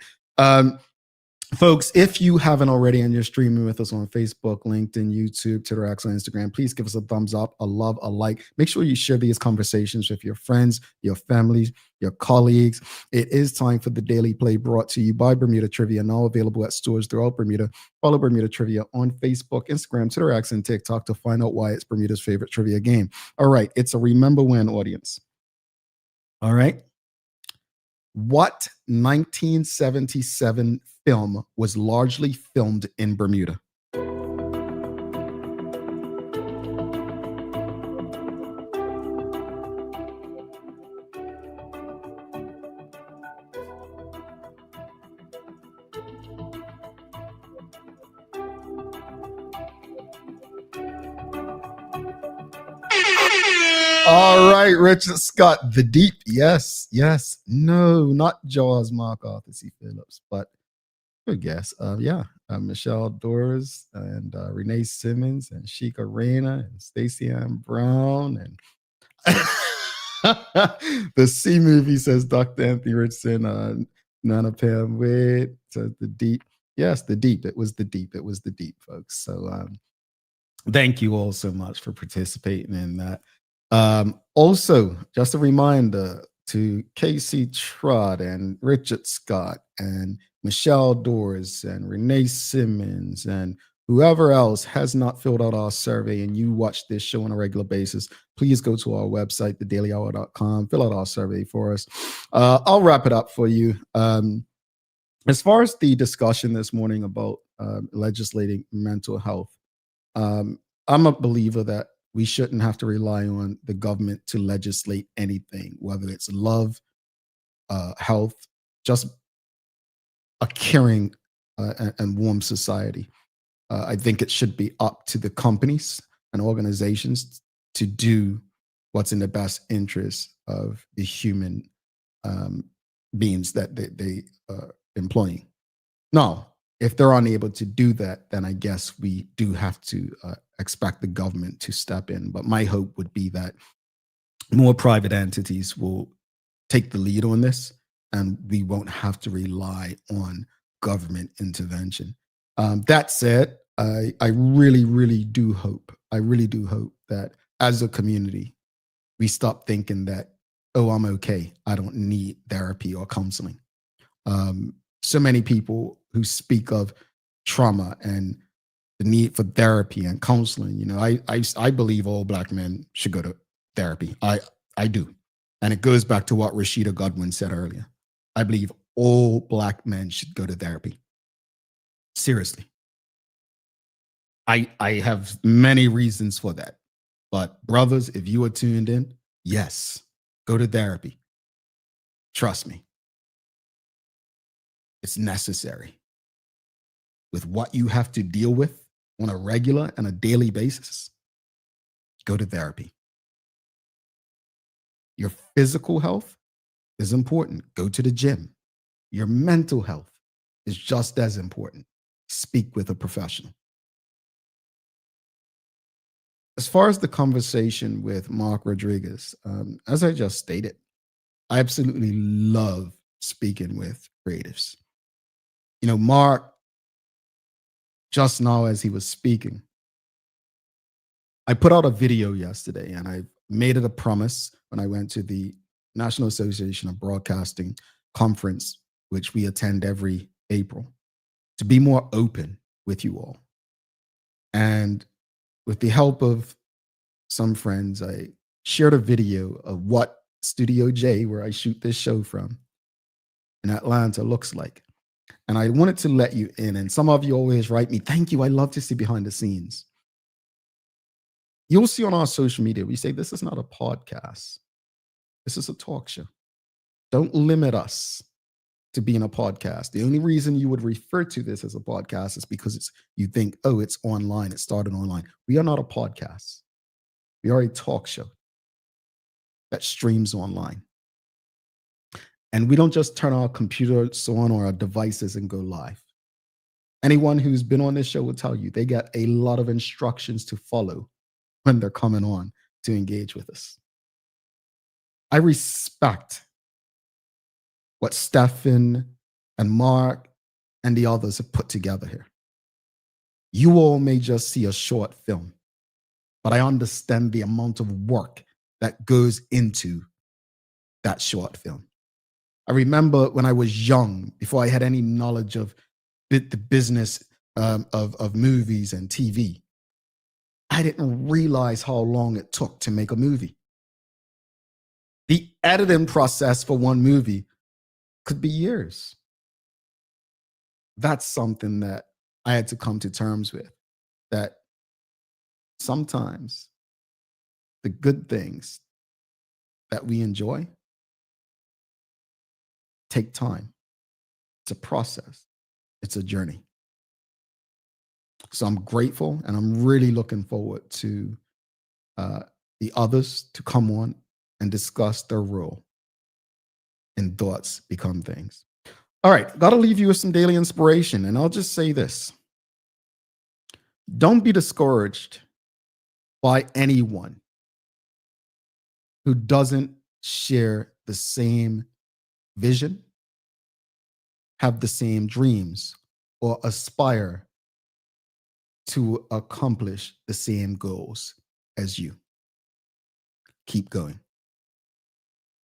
Folks, if you haven't already and you're streaming with us on Facebook, LinkedIn, YouTube, Twitter, X, and Instagram, please give us a thumbs up, a love, a like. Make sure you share these conversations with your friends, your families, your colleagues. It is time for the Daily Play, brought to you by Bermuda Trivia, now available at stores throughout Bermuda. Follow Bermuda Trivia on Facebook, Instagram, Twitter, X, and TikTok to find out why it's Bermuda's favorite trivia game. All right, it's a remember when audience. All right. What 1977 film was largely filmed in Bermuda? All right, Richard Scott, The Deep. Yes, yes. No, not Jaws, Mark Arthur C. Phillips, but good guess. Michelle Doris and Renee Simmons and Sheikah Rayner and Stacey Ann Brown and the C movie, says Dr. Anthony Richardson. Nana Pam Wade says The Deep. Yes, The Deep. It was The Deep. It was The Deep, folks. So thank you all so much for participating in that. Also, just a reminder to Casey Trott and Richard Scott and Michelle Doris and Renee Simmons and whoever else has not filled out our survey and you watch this show on a regular basis, please go to our website, thedailyhour.com, fill out our survey for us. I'll wrap it up for you. As far as the discussion this morning about legislating mental health, I'm a believer that we shouldn't have to rely on the government to legislate anything, whether it's love, health, just a caring and warm society. I think it should be up to the companies and organizations to do what's in the best interest of the human beings that they employing. Now, if they're unable to do that, then I guess we do have to expect the government to step in. But my hope would be that more private entities will take the lead on this, and we won't have to rely on government intervention. That said, I really, really do hope that as a community, we stop thinking that, oh, I'm okay, I don't need therapy or counseling. So many people who speak of trauma and the need for therapy and counseling, I believe all Black men should go to therapy. I do. And it goes back to what Rashida Godwin said earlier. I believe all Black men should go to therapy. Seriously. I have many reasons for that. But brothers, if you are tuned in, yes, go to therapy. Trust me. It's necessary. With what you have to deal with on a regular and a daily basis, go to therapy. Your physical health is important. Go to the gym. Your mental health is just as important. Speak with a professional. As far as the conversation with Marq Rodriguez, as I just stated, I absolutely love speaking with creatives. Marq, just now as he was speaking, I put out a video yesterday, and I made it a promise when I went to the National Association of Broadcasting conference, which we attend every April, to be more open with you all. And with the help of some friends, I shared a video of what Studio J, where I shoot this show from, in Atlanta looks like. And I wanted to let you in. And some of you always write me, thank you, I love to see behind the scenes. You'll see on our social media, we say, this is not a podcast. This is a talk show. Don't limit us to being a podcast. The only reason you would refer to this as a podcast is because you think, oh, it's online. It started online. We are not a podcast. We are a talk show that streams online. And we don't just turn our computers on or our devices and go live. Anyone who's been on this show will tell you they get a lot of instructions to follow when they're coming on to engage with us. I respect what Stephan and Marq and the others have put together here. You all may just see a short film, but I understand the amount of work that goes into that short film. I remember when I was young, before I had any knowledge of the business of movies and TV, I didn't realize how long it took to make a movie. The editing process for one movie could be years. That's something that I had to come to terms with, that sometimes the good things that we enjoy take time. It's a process. It's a journey. So I'm grateful, and I'm really looking forward to the others to come on and discuss their role in Thoughts Become Things. All right, got to leave you with some daily inspiration, and I'll just say this. Don't be discouraged by anyone who doesn't share the same vision, have the same dreams, or aspire to accomplish the same goals as you. Keep going.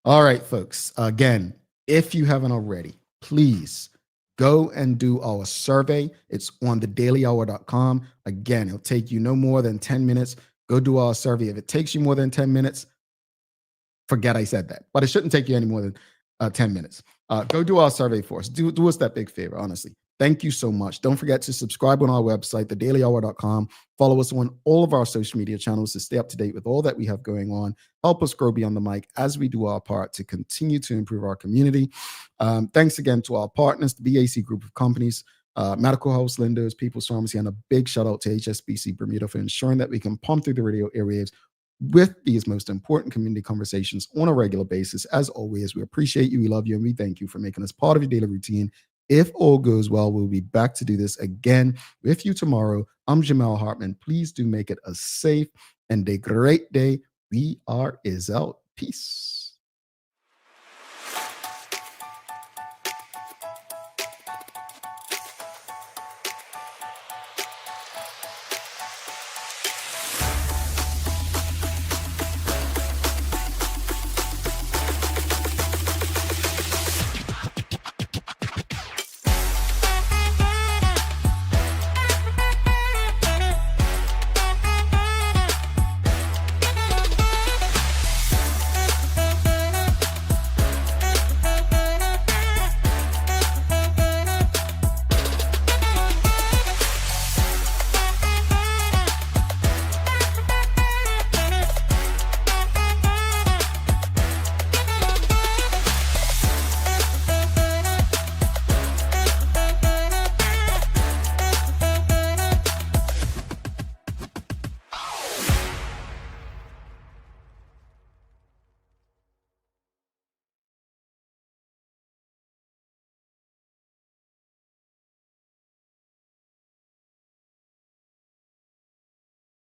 All right, folks. Again, if you haven't already, please go and do our survey. It's on thedailyhour.com. Again, it'll take you no more than 10 minutes. Go do our survey. If it takes you more than 10 minutes, forget I said that. But it shouldn't take you any more than 10 minutes. Go do our survey for us. Do us that big favor, honestly. Thank you so much. Don't forget to subscribe on our website, thedailyhour.com. Follow us on all of our social media channels to stay up to date with all that we have going on. Help us grow beyond the mic as we do our part to continue to improve our community. Thanks again to our partners, the BAC Group of Companies, Medical House Lenders, People's Pharmacy, and a big shout out to HSBC Bermuda for ensuring that we can pump through the radio airwaves with these most important community conversations on a regular basis. As always, we appreciate you, we love you, and we thank you for making us part of your daily routine. If all goes well, we'll be back to do this again with you tomorrow. I'm Jamel Hartman. Please do make it a safe and a great day. We are out. Peace.